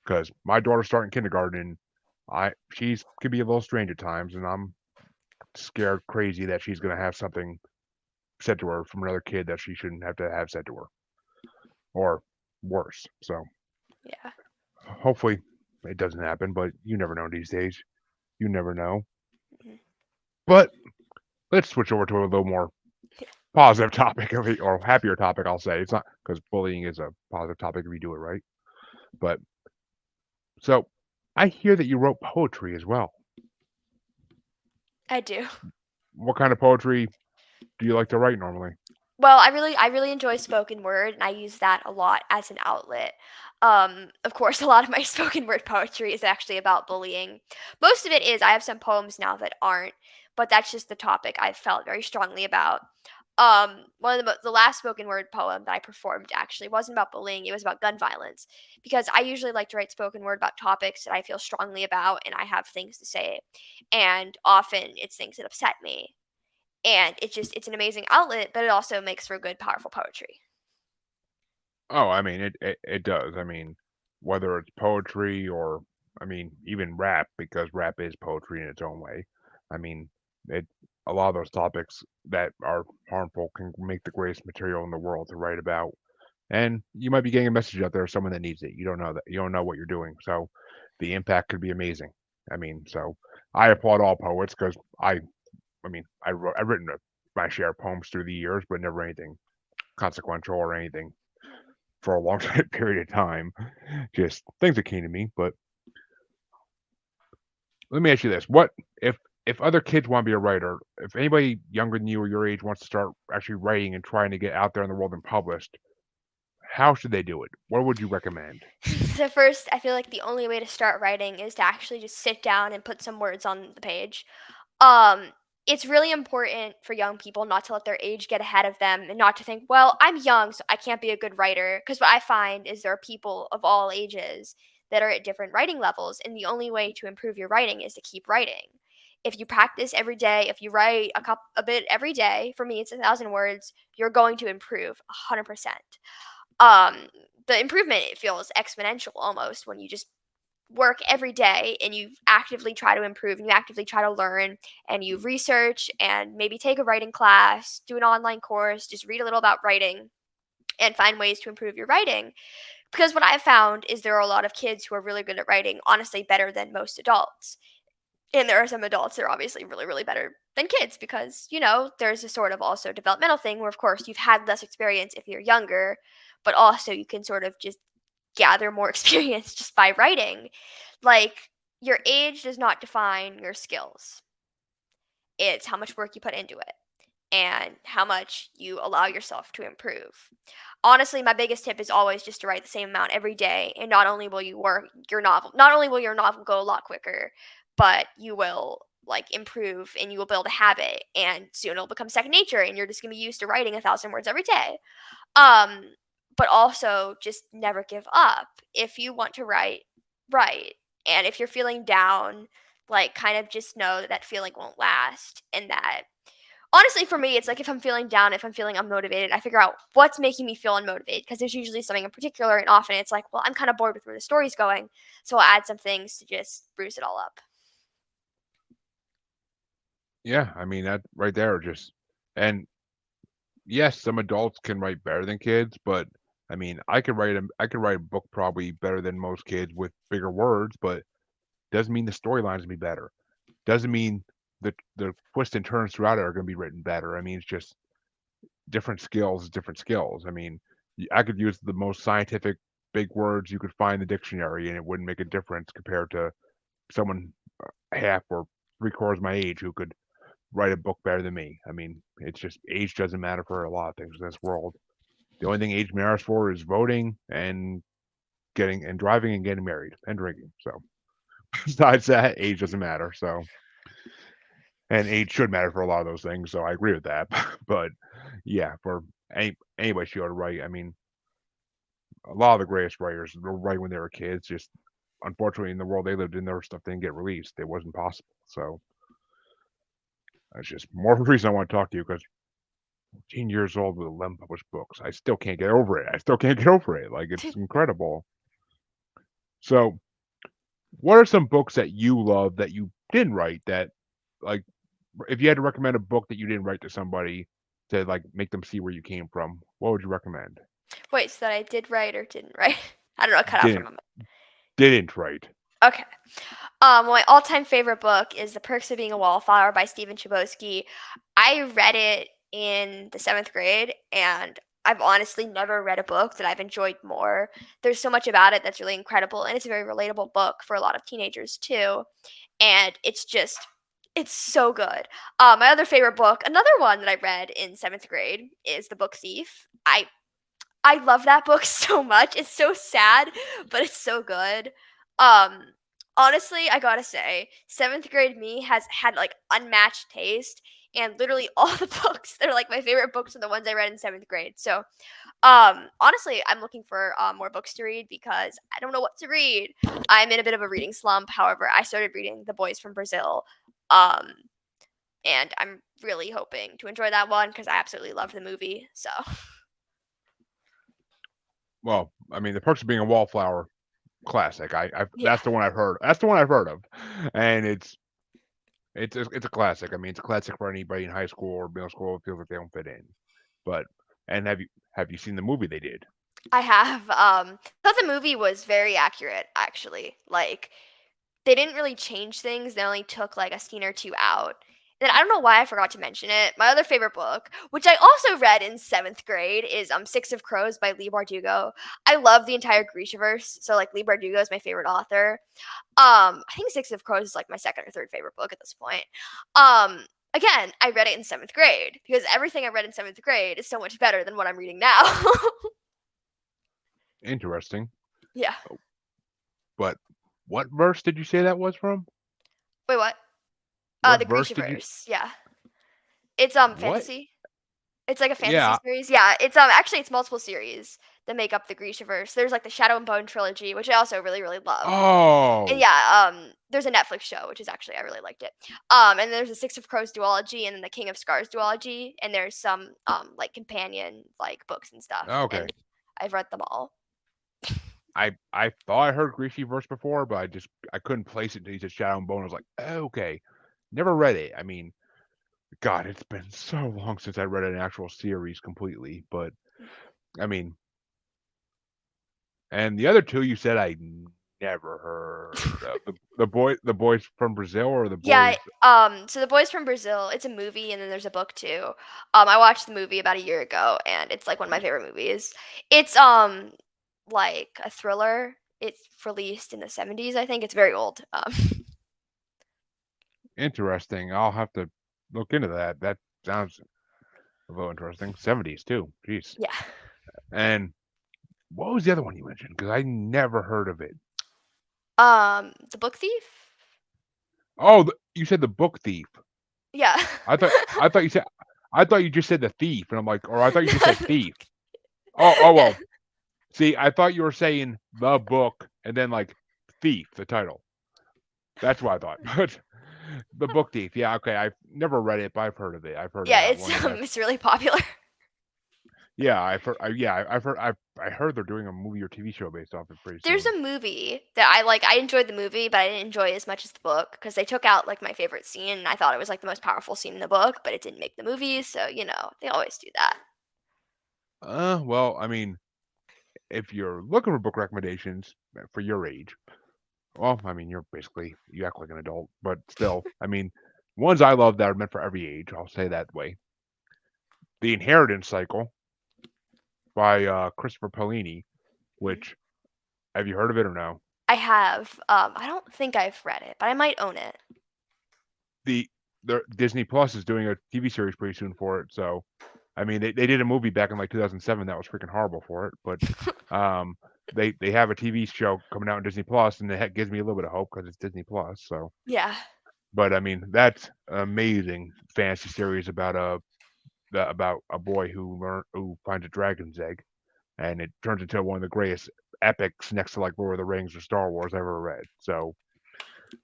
because my daughter's starting kindergarten. And she's could be a little strange at times, and I'm scared crazy that she's gonna have something said to her from another kid that she shouldn't have to have said to her, or worse. So Yeah. hopefully it doesn't happen, but you never know these days. You never know. Mhm. But let's switch over to a little more Yeah. positive topic or happier topic. I'll say it's not because bullying is a positive topic if you do it right. But so I hear that you wrote poetry as well. I do. What kind of poetry do you like to write normally? Well, I really enjoy spoken word, and I use that a lot as an outlet. Of course, a lot of my spoken word poetry is actually about bullying. Most of it is. I have some poems now that aren't, but that's just the topic I felt very strongly about. One of the last spoken word poem that I performed actually wasn't about bullying. It was about gun violence because I usually like to write spoken word about topics that I feel strongly about and I have things to say, and often it's things that upset me, and it's an amazing outlet, but it also makes for good, powerful poetry. Oh, I mean it does. I mean, whether it's poetry or I mean even rap because rap is poetry in its own way. I mean, it a lot of those topics that are harmful can make the greatest material in the world to write about. And you might be getting a message out there to someone that needs it. You don't know that. You don't know what you're doing. So the impact could be amazing. I mean, so I applaud all poets because I mean, I've written my share of poems through the years, but never anything consequential or anything for a long period of time. Just things that came to me. But let me ask you this: what if other kids want to be a writer? If anybody younger than you or your age wants to start actually writing and trying to get out there in the world and published, how should they do it? What would you recommend? So first, I feel like the only way to start writing is to actually just sit down and put some words on the page. Um, it's really important for young people not to let their age get ahead of them and not to think, well, I'm young, so I can't be a good writer. Because what I find is there are people of all ages that are at different writing levels, and the only way to improve your writing is to keep writing. If you practice every day, if you write a bit every day, for me it's 1,000 words, you're going to improve 100%. Um, the improvement, it feels exponential almost when you just work every day and you actively try to improve and you actively try to learn and you research and maybe take a writing class, do an online course, just read a little about writing and find ways to improve your writing. Because what I've found is there are a lot of kids who are really good at writing, honestly, better than most adults. And there are some adults that are obviously really, really better than kids because, there's a sort of also developmental thing where, of course, you've had less experience if you're younger, but also you can sort of just gather more experience just by writing. Like, your age does not define your skills, it's how much work you put into it and how much you allow yourself to improve. Honestly, my biggest tip is always just to write the same amount every day, and not only will your novel go a lot quicker, but you will like improve and you will build a habit and soon it'll become second nature and you're just going to be used to writing 1,000 words every day. Um but also just never give up. If you want to write. And if you're feeling down, like kind of just know that that feeling won't last and that honestly, for me, it's like if I'm feeling down, if I'm feeling unmotivated, I figure out what's making me feel unmotivated because there's usually something in particular, and often it's like, well, I'm kind of bored with where the story's going, so I'll add some things to just bruise it all up. Yeah, I mean that right there just and yes, some adults can write better than kids, but I mean, I could write a book probably better than most kids with bigger words, but doesn't mean the storyline's gonna be better. doesn't mean the twists and turns throughout it are going to be written better. I mean, it's just different skills, different skills. I mean, I could use the most scientific big words you could find in the dictionary, and it wouldn't make a difference compared to someone half or three-quarters my age who could write a book better than me. I mean, it's just age doesn't matter for a lot of things in this world. The only thing age matters for is voting and getting and driving and getting married and drinking. So besides that, age doesn't matter. So and age should matter for a lot of those things. So I agree with that. But yeah, for anybody should be able to write. I mean, a lot of the greatest writers were right when they were kids. Just unfortunately, in the world they lived in, their stuff didn't get released. It wasn't possible. So that's just more of a reason I want to talk to you because 14 years old with 11 published books. I still can't get over it. I still can't get over it. Like, it's incredible. So, what are some books that you love that you didn't write that, like, if you had to recommend a book that you didn't write to somebody to, like, make them see where you came from, what would you recommend? Wait, so that I did write or didn't write? I don't know, cut out for a Didn't. moment. Didn't write. Okay. My all-time favorite book is The Perks of Being a Wallflower by Stephen Chbosky. I read it in the 7th grade, and I've honestly never read a book that I've enjoyed more. There's so much about it that's really incredible, and it's a very relatable book for a lot of teenagers too. And it's so good. My other favorite book, another one that I read in 7th grade, is The Book Thief. I love that book so much. It's so sad, but it's so good. Um, Honestly, I gotta say, 7th grade me has had like unmatched taste, and literally all the books that are like my favorite books are the ones I read in 7th grade. So, honestly, I'm looking for more books to read because I don't know what to read. I'm in a bit of a reading slump. However, I started reading The Boys from Brazil, um, and I'm really hoping to enjoy that one because I absolutely love the movie. So, Well, I mean, The Perks of Being a Wallflower, classic. yeah. That's the one I've heard. That's the one I've heard of, and it's a classic. I mean, it's a classic for anybody in high school or middle school who feels like they don't fit in. But and have you seen the movie they did? I have. Thought the movie was very accurate, actually. Like, they didn't really change things. They only took like a scene or two out. And I don't know why I forgot to mention it. My other favorite book, which I also read in 7th grade, is Six of Crows by Lee Bardugo. I love the entire Grishaverse, so like Lee Bardugo is my favorite author. I think Six of Crows is like my second or third favorite book at this point. Again, I read it in 7th grade because everything I read in 7th grade is so much better than what I'm reading now. Interesting. Yeah. But what verse did you say that was from? Wait, what? What The verse did you? Grishaverse. Yeah. It's What? fantasy. It's like a fantasy Yeah. series. Yeah, it's actually it's multiple series that make up the Grishaverse. There's like the Shadow and Bone trilogy, which I also really really love. And Oh, yeah, there's a Netflix show which is actually I really liked it. And there's a Six of Crows duology and then the King of Scars duology, and there's some like companion like books and stuff. okay. And I've read them all. I thought I heard Greasy verse before, but I couldn't place it until you said Shadow and Bone. I was like, oh, okay. Never read it. I mean, God, it's been so long since I read an actual series completely. But I mean, and the other two you said I never heard of. The boys from Brazil or the Yeah, boys. so The Boys from Brazil, it's a movie and then there's a book too. I watched the movie about a year ago and it's like one of my favorite movies. It's like a thriller. It's released in the 70s, I think. It's very old. Interesting. I'll have to look into that. That sounds a little interesting. 70s too. Jeez. Yeah. And what was the other one you mentioned? Because I never heard of it. The Book Thief? Oh, you said the book thief. Yeah. I thought you said I thought you just said the thief, and I'm like, or I thought you just said thief. Oh well. See, I thought you were saying the book and then like thief, the title. That's what I thought. But the book thief, yeah, okay. I've never read it, but I've heard of it. I've heard of Yeah, that it's one, and it's really popular. yeah, I heard they're doing a movie or TV show based off it pretty There's soon. a movie that I like. I enjoyed the movie, but I didn't enjoy it as much as the book because they took out like my favorite scene, and I thought it was like the most powerful scene in the book, but it didn't make the movie. So they always do that. Well, I mean, if you're looking for book recommendations for your age, Well, I mean, you act like an adult, but still, I mean, ones I love that are meant for every age. I'll say that way. The Inheritance Cycle by Christopher Paolini, Mhm. which have you heard of it or no? I have. I don't think I've read it, but I might own it. The Disney Plus is doing a TV series pretty soon for it, so I mean, they did a movie back in like 2007 that was freaking horrible for it, but um, they have a TV show coming out on Disney Plus, and it gives me a little bit of hope because it's Disney Plus. So, Yeah. but I mean, that's an amazing fantasy series about about a boy who finds a dragon's egg, and it turns into one of the greatest epics next to like Lord of the Rings or Star Wars I've ever read. So,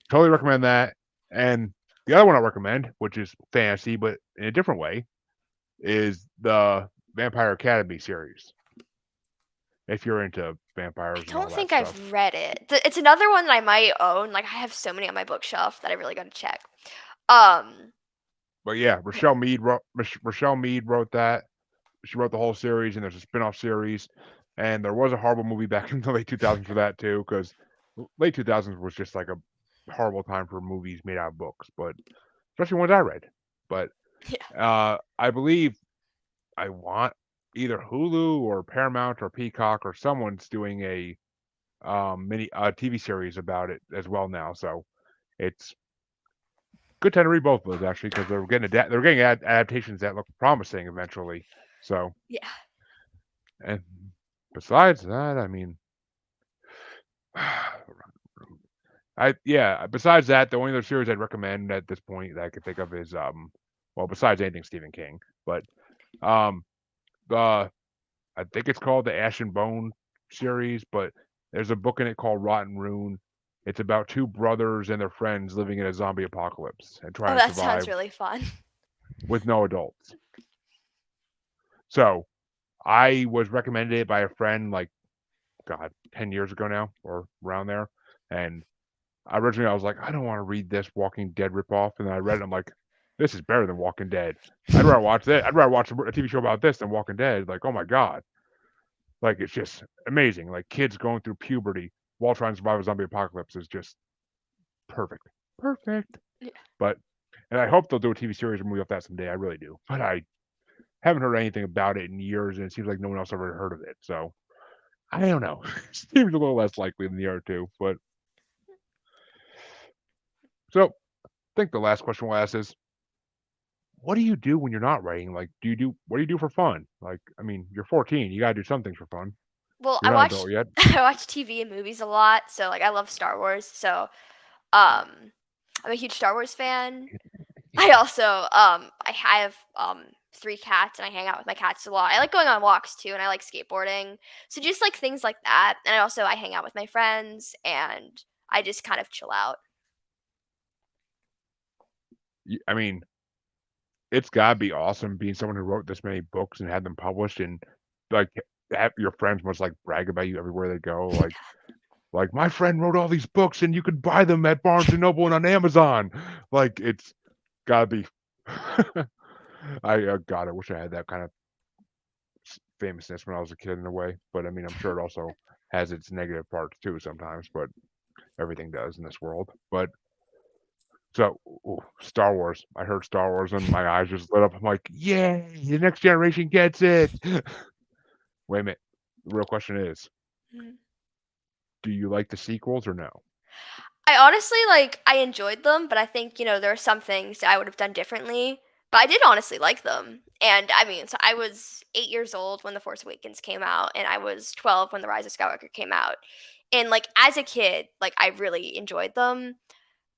totally recommend that. And the other one I recommend, which is fantasy but in a different way, is the Vampire Academy series. If you're into I vampires and all don't that think stuff. I've read it. It's another one that I might own. Like I have so many on my bookshelf that I really got to check. Um, But yeah, yeah. Rochelle Mead wrote that. She wrote the whole series, and there's a spin-off series. And there was a horrible movie back in the late 2000s for that too, because late 2000s was just like a horrible time for movies made out of books, but especially ones I read. But Yeah. I believe I want either Hulu or Paramount or Peacock or someone's doing a mini TV series about it as well now. So it's good time to read both of those actually because they're getting adaptations that look promising eventually. So Yeah. and besides that, I mean, besides that, the only other series I'd recommend at this point that I could think of is well, besides anything Stephen King, but um the I think it's called the Ash and Bone series, but there's a book in it called Rotten Rune. It's about two brothers and their friends living in a zombie apocalypse and Oh, trying to that sounds survive really fun. with no adults. So I was recommended it by a friend like God, 10 years ago now or around there. And originally I was like, I don't want to read this Walking Dead ripoff. And then I read it, I'm like, this is better than Walking Dead. I'd rather watch that. I'd rather watch a TV show about this than Walking Dead. Like, oh my God. Like it's just amazing. Like kids going through puberty while trying to survive a zombie apocalypse is just perfect. Perfect. Yeah. But and I hope they'll do a TV series or movie off that someday. I really do. But I haven't heard anything about it in years, and it seems like no one else ever heard of it. So I don't know. Seems a little less likely than the other two. But so I think the last question we'll ask is, what do you do when you're not writing? Like, what do you do for fun? Like, I mean, you're 14. You gotta do some things for fun. Well, You're not an adult yet. I watch TV and movies a lot, so like I love Star Wars. So um, I'm a huge Star Wars fan. I also I have 3 cats and I hang out with my cats a lot. I like going on walks too and I like skateboarding. So just like things like that. And I hang out with my friends and I just kind of chill out. I mean, it's gotta be awesome being someone who wrote this many books and had them published, and like have your friends must like brag about you everywhere they go. Like my friend wrote all these books, and you could buy them at Barnes and Noble and on Amazon. Like it's gotta be. God, I wish I had that kind of famousness when I was a kid in a way. But I mean, I'm sure it also has its negative parts too sometimes. But everything does in this world. But so Star Wars. I heard Star Wars, and my eyes just lit up. I'm like, yay! The next generation gets it. Wait a minute. The real question is, Mhm. do you like the sequels or no? I honestly like I enjoyed them, but I think, there are some things I would have done differently. But I did honestly like them. And I mean, so I was 8 years old when The Force Awakens came out and I was 12 when The Rise of Skywalker came out. And like as a kid, like I really enjoyed them.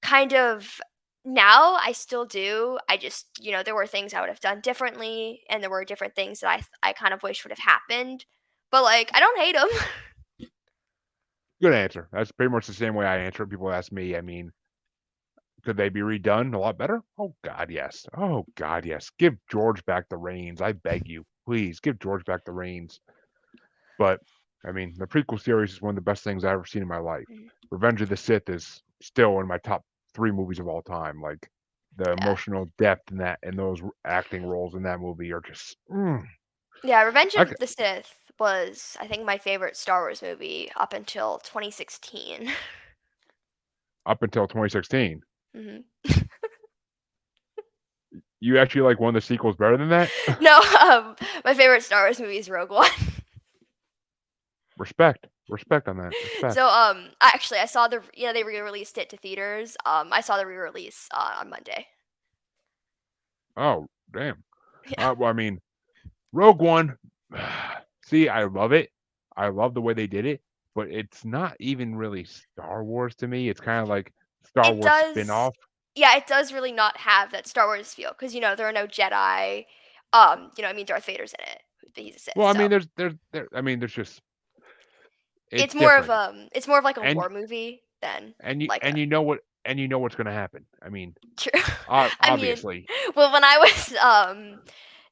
Kind of now I still do. I just, there were things I would have done differently and there were different things that I kind of wish would have happened. But like I don't hate them. Good answer. That's pretty much the same way I answer it. People ask me. I mean, could they be redone a lot better? Oh God, yes. Oh God, yes. Give George back the reins. I beg you, please give George back the reins. But I mean, the prequel series is one of the best things I've ever seen in my life. Revenge of the Sith is still one of my top 3 movies of all time. Like the Yeah. emotional depth in that and those acting roles in that movie are just. Yeah, Revenge I of the Sith was, I think, my favorite Star Wars movie up until 2016. up until 2016. Hmm. You actually like one of the sequels better than that? No, my favorite Star Wars movie is Rogue One. Respect on that. So, Respect. actually, I saw they re-released it to theaters. I saw the re-release on Monday. Oh, damn. Yeah, Well, I mean, Rogue One. See, I love it. I love the way they did it, but it's not even really Star Wars to me. It's kind of like Star it Wars does. spin-off. Yeah, it does really not have that Star Wars feel because there are no Jedi. I mean Darth Vader's in it, but he's a Sith. Well, I So mean, I mean, there's just it's it's more of different, it's more of like a and war movie than and you like a and you know what and you know what's going to happen. I mean, true. I mean, obviously. well, when I was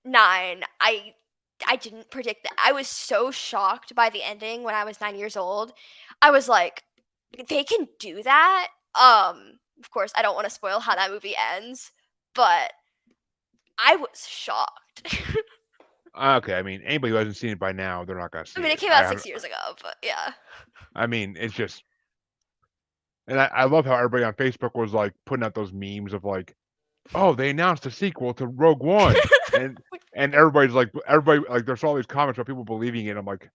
9, I didn't predict that. I was so shocked by the ending when I was 9 years old. I was like, they can do that. Of course, I don't want to spoil how that movie ends, but I was shocked. Okay, I mean, anybody who hasn't seen it by now, they're not going to I see mean, it it. came out 6 years ago, but yeah. I mean, it's just, and I love how everybody on Facebook was like putting out those memes of like, oh, they announced a sequel to Rogue One, and everybody like, there's all these comments about people believing it. I'm like,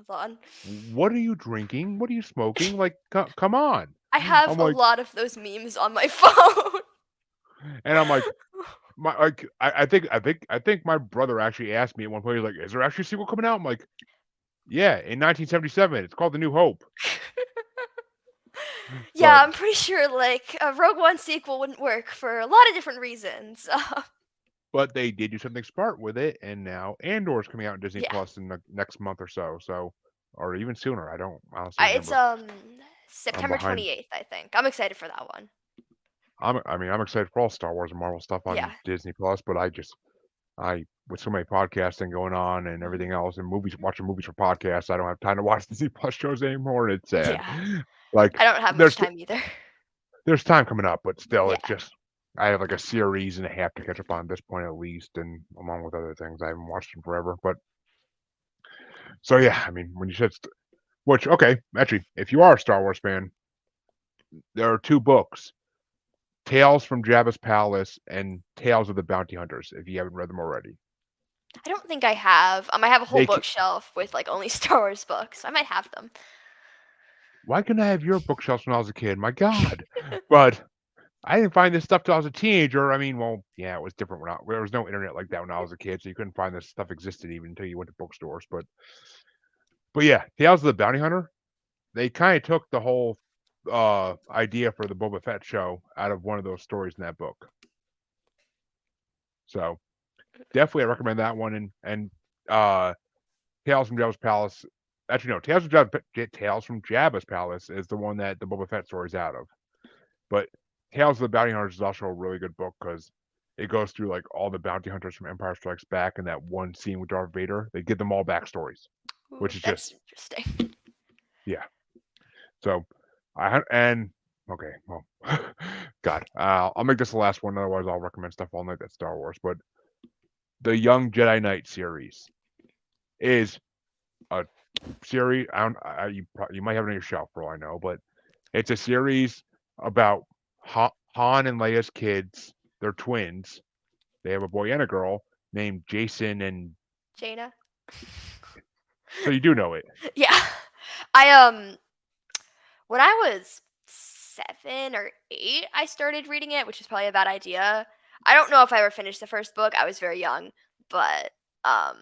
Hold on. what are you drinking? What are you smoking? Like, come on. I have I'm a like, lot of those memes on my phone. and I'm like, I think my brother actually asked me at one point, he's like, is there actually a sequel coming out? I'm like, yeah, in 1977. It's called The New Hope. Yeah, But I'm pretty sure like a Rogue One sequel wouldn't work for a lot of different reasons. but they did do something smart with it, and now Andor's coming out in Disney Yeah, Plus in the next month or so. So, or even sooner. I don't honestly it's remember. I'm September behind. 28th, I think. I'm excited for that one. I mean, I'm excited for all Star Wars and Marvel stuff Yeah. on Disney Plus, but I with so many podcasting going on and Mhm. everything else, and watching movies for podcasts, I don't have time to watch Disney Plus shows anymore, and it's sad. Yeah. Like I don't have much time either. there's time coming up, but still, it's Yeah. just I have like a series and a half to catch up on at this point at least, and along with other things I haven't watched in forever. But so yeah, I mean, when you said which okay, actually, if you are a Star Wars fan, there are two books: Tales from Jabba's Palace and Tales of the Bounty Hunters. If you haven't read them already, I don't think I have. I have a whole they bookshelf with like only Star Wars books. I might have them. why couldn't I have your bookshelves when I was a kid? My God, but I didn't find this stuff till I was a teenager. I mean, well, yeah, it was different there was no internet like that when I was a kid, so you couldn't find this stuff existed even until you went to bookstores. But yeah, Tales of the Bounty Hunter, they kind of took the whole idea for the Boba Fett show out of one of those stories in that book. So definitely I recommend that one and uh Tales from Jabba's Palace. Actually, no, Tales from Jabba's Palace is the one that the Boba Fett story is out of. But Tales of the Bounty Hunters is also a really good book because it goes through like all the bounty hunters from Empire Strikes Back and that one scene with Darth Vader. They give them all backstories, Ooh, which is that's just interesting. yeah. So and okay, well, God, I'll make this the last one. Otherwise, I'll recommend stuff all night that's Star Wars. But the Young Jedi Knight series is a series. You might have it on your shelf for all I know, but it's a series about Han and Leia's kids. They're twins. They have a boy and a girl named Jason and Jaina. so you do know it. Yeah. I when I was 7 or 8, I started reading it, which is probably a bad idea. I don't know if I ever finished the first book. I was very young, but I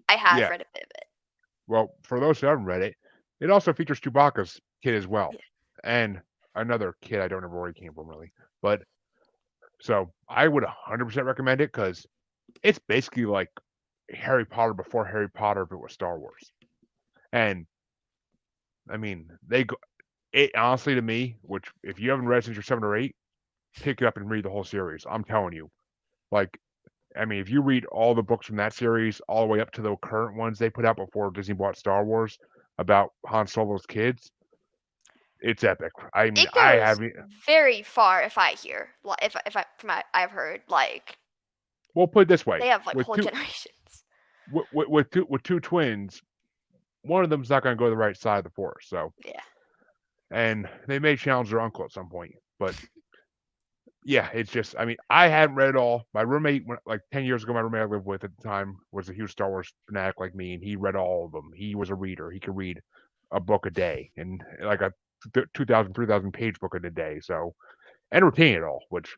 have Yeah. read a bit of it. Well, for those who haven't read it, it also features Chewbacca's kid as well, Yeah. and another kid. I don't remember where he came from really, but so I would 100% recommend it because it's basically like Harry Potter before Harry Potter if it was Star Wars. And I mean, it honestly to me, which if you haven't read it since you're 7 or 8, pick it up and read the whole series. I'm telling you, like, I mean, if you read all the books from that series all the way up to the current ones they put out before Disney bought Star Wars about Han Solo's kids, it's epic. I mean, It I goes haven't. very far if I hear. If I from I've heard like We'll put it this way: they have like with whole two generations. with two twins, one of them's not going to go to the right side of the force. So Yeah. and they may challenge their uncle at some point. But yeah, it's just, I mean, I hadn't read it all. My roommate, like 10 years ago, my roommate I lived with at the time was a huge Star Wars fanatic like me, and he read all of them. He was a reader. He could read a book a day, and like a 2,000, 3,000 page book in a day. So, and retain it all, which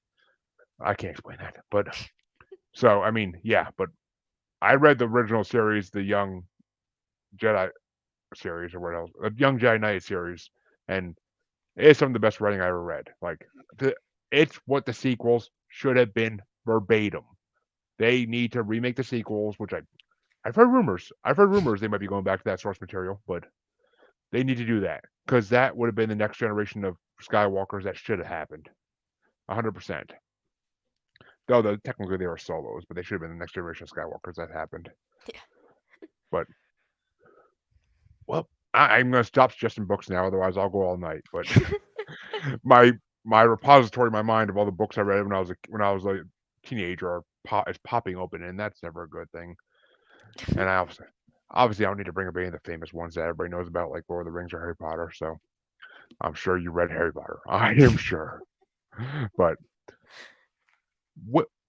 I can't explain that. But so, I mean, yeah, but I read the original series, the Young Jedi series, or what else, the Young Jedi Knight series, and it's some of the best writing I ever read. Like, it's what the sequels should have been verbatim. They need to remake the sequels, which I've heard rumors. I've heard rumors they might be going back to that source material, but they need to do that because that would have been the next generation of Skywalkers that should have happened, 100%. Though technically they were solos, but they should have been the next generation of Skywalkers that happened. Yeah. But well, I'm gonna stop suggesting books now, otherwise I'll go all night. But my repository, my mind of all the books I read when I was a teenager is popping open, and that's never a good thing. And I obviously I don't need to bring up any of the famous ones that everybody knows about, like Lord of the Rings or Harry Potter. So I'm sure you read Harry Potter. I am sure. But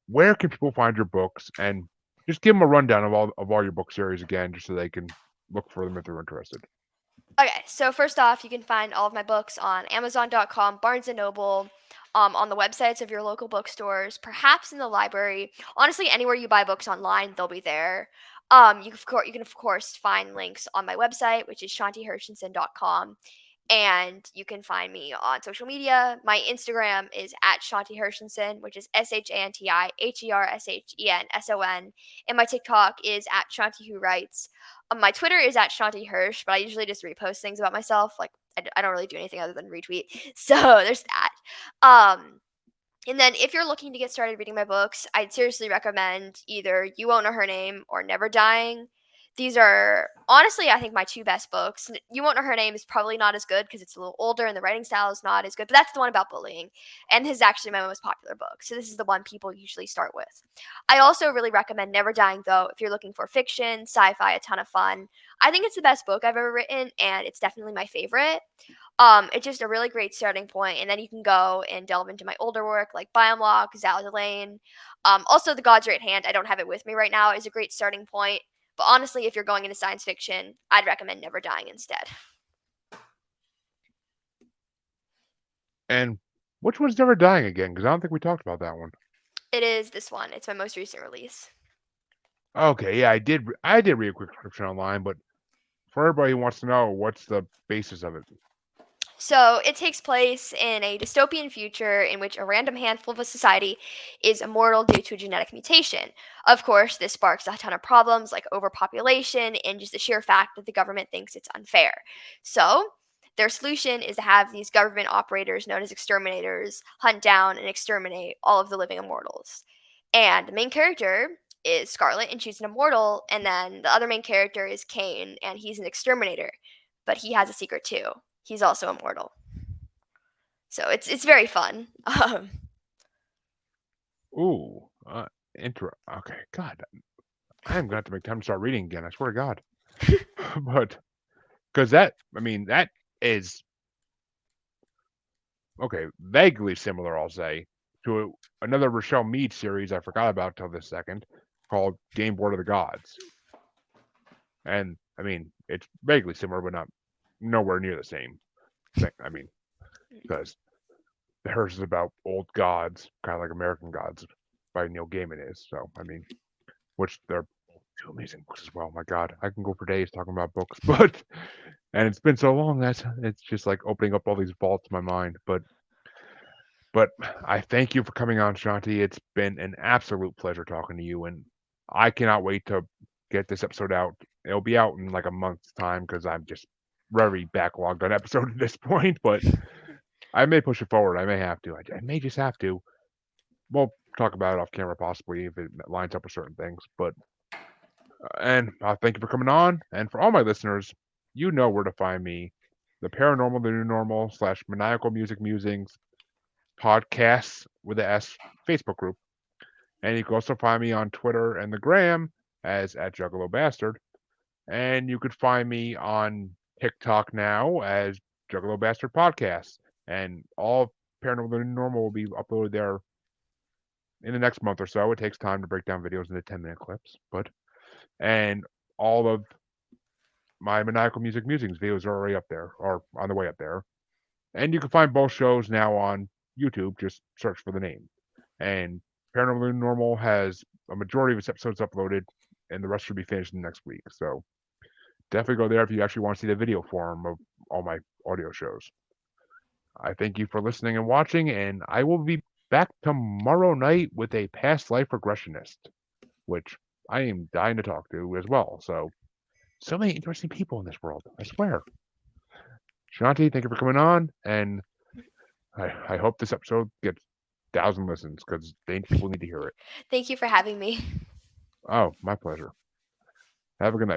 where can people find your books, and just give them a rundown of all your book series again, just so they can look for them if they're interested. Okay, so first off, you can find all of my books on Amazon.com, Barnes and Noble, on the websites of your local bookstores, perhaps in the library. Honestly, anywhere you buy books online, they'll be there. You can of course find links on my website, which is shantihershenson.com. And you can find me on social media. My Instagram is at Shanti Hershenson, which is ShantiHershenson. And my TikTok is at Shanti Who Writes. My Twitter is at Shanti Hirsch, but I usually just repost things about myself. Like, I don't really do anything other than retweet. So there's that. And then if you're looking to get started reading my books, I'd seriously recommend either You Won't Know Her Name or Never Dying. These are honestly, I think, my two best books. You Won't Know Her Name is probably not as good because it's a little older and the writing style is not as good, but that's the one about bullying. And this is actually my most popular book. So this is the one people usually start with. I also really recommend Never Dying, though, if you're looking for fiction, sci-fi, a ton of fun. I think it's the best book I've ever written, and it's definitely my favorite. It's just a really great starting point, and then you can go and delve into my older work like Biomlock, Zal Lane. Also, The God's Right Hand, I don't have it with me right now, is a great starting point. But honestly, if you're going into science fiction, I'd recommend Never Dying instead. And which one's Never Dying again? Because I don't think we talked about that one. It is this one. It's my most recent release. Okay, yeah, I did read a quick description online, but for everybody who wants to know, what's the basis of it? So it takes place in a dystopian future in which a random handful of a society is immortal due to a genetic mutation. Of course, this sparks a ton of problems like overpopulation and just the sheer fact that the government thinks it's unfair. So their solution is to have these government operators known as exterminators hunt down and exterminate all of the living immortals. And the main character is Scarlet, and she's an immortal, and then the other main character is Kane, and he's an exterminator, but he has a secret too. He's also immortal. So it's very fun. Ooh, okay, God, I am gonna have to make time to start reading again. I swear to God. But because that is okay, vaguely similar, I'll say, to another Rochelle Mead series I forgot about till this second, called Game Board of the Gods. And I mean, it's vaguely similar, but not nowhere near the same thing. I mean, because hers is about old gods, kind of like American Gods by Neil Gaiman is. So I mean, which they're two amazing books as well. My God, I can go for days talking about books, but and it's been so long that it's just like opening up all these vaults in my mind. But I thank you for coming on, Shanti. It's been an absolute pleasure talking to you, and I cannot wait to get this episode out. It'll be out in like a month's time because I'm just very backlogged on episode at this point. But I may push it forward. I may have to. I may just have to. We'll talk about it off camera possibly if it lines up with certain things. But and thank you for coming on. And for all my listeners, you know where to find me. The Paranormal, the New Normal / Maniacal Music Musings podcasts with the S Facebook group. And you can also find me on Twitter and the Gram as at Juggalo Bastard. And you could find me on TikTok now as Juggalo Bastard Podcast. And all Paranormal the New Normal will be uploaded there in the next month or so. It takes time to break down videos into 10-minute clips, and all of my Maniacal Music Musings videos are already up there, or on the way up there. And you can find both shows now on YouTube. Just search for the name. And Paranormal Normal has a majority of its episodes uploaded, and the rest should be finished next week. So definitely go there if you actually want to see the video form of all my audio shows. I thank you for listening and watching, and I will be back tomorrow night with a past life regressionist, which I am dying to talk to as well. So many interesting people in this world, I swear. Shanti, thank you for coming on, and I hope this episode gets 1,000 listens because people need to hear it. Thank you for having me. Oh, my pleasure. Have a good night,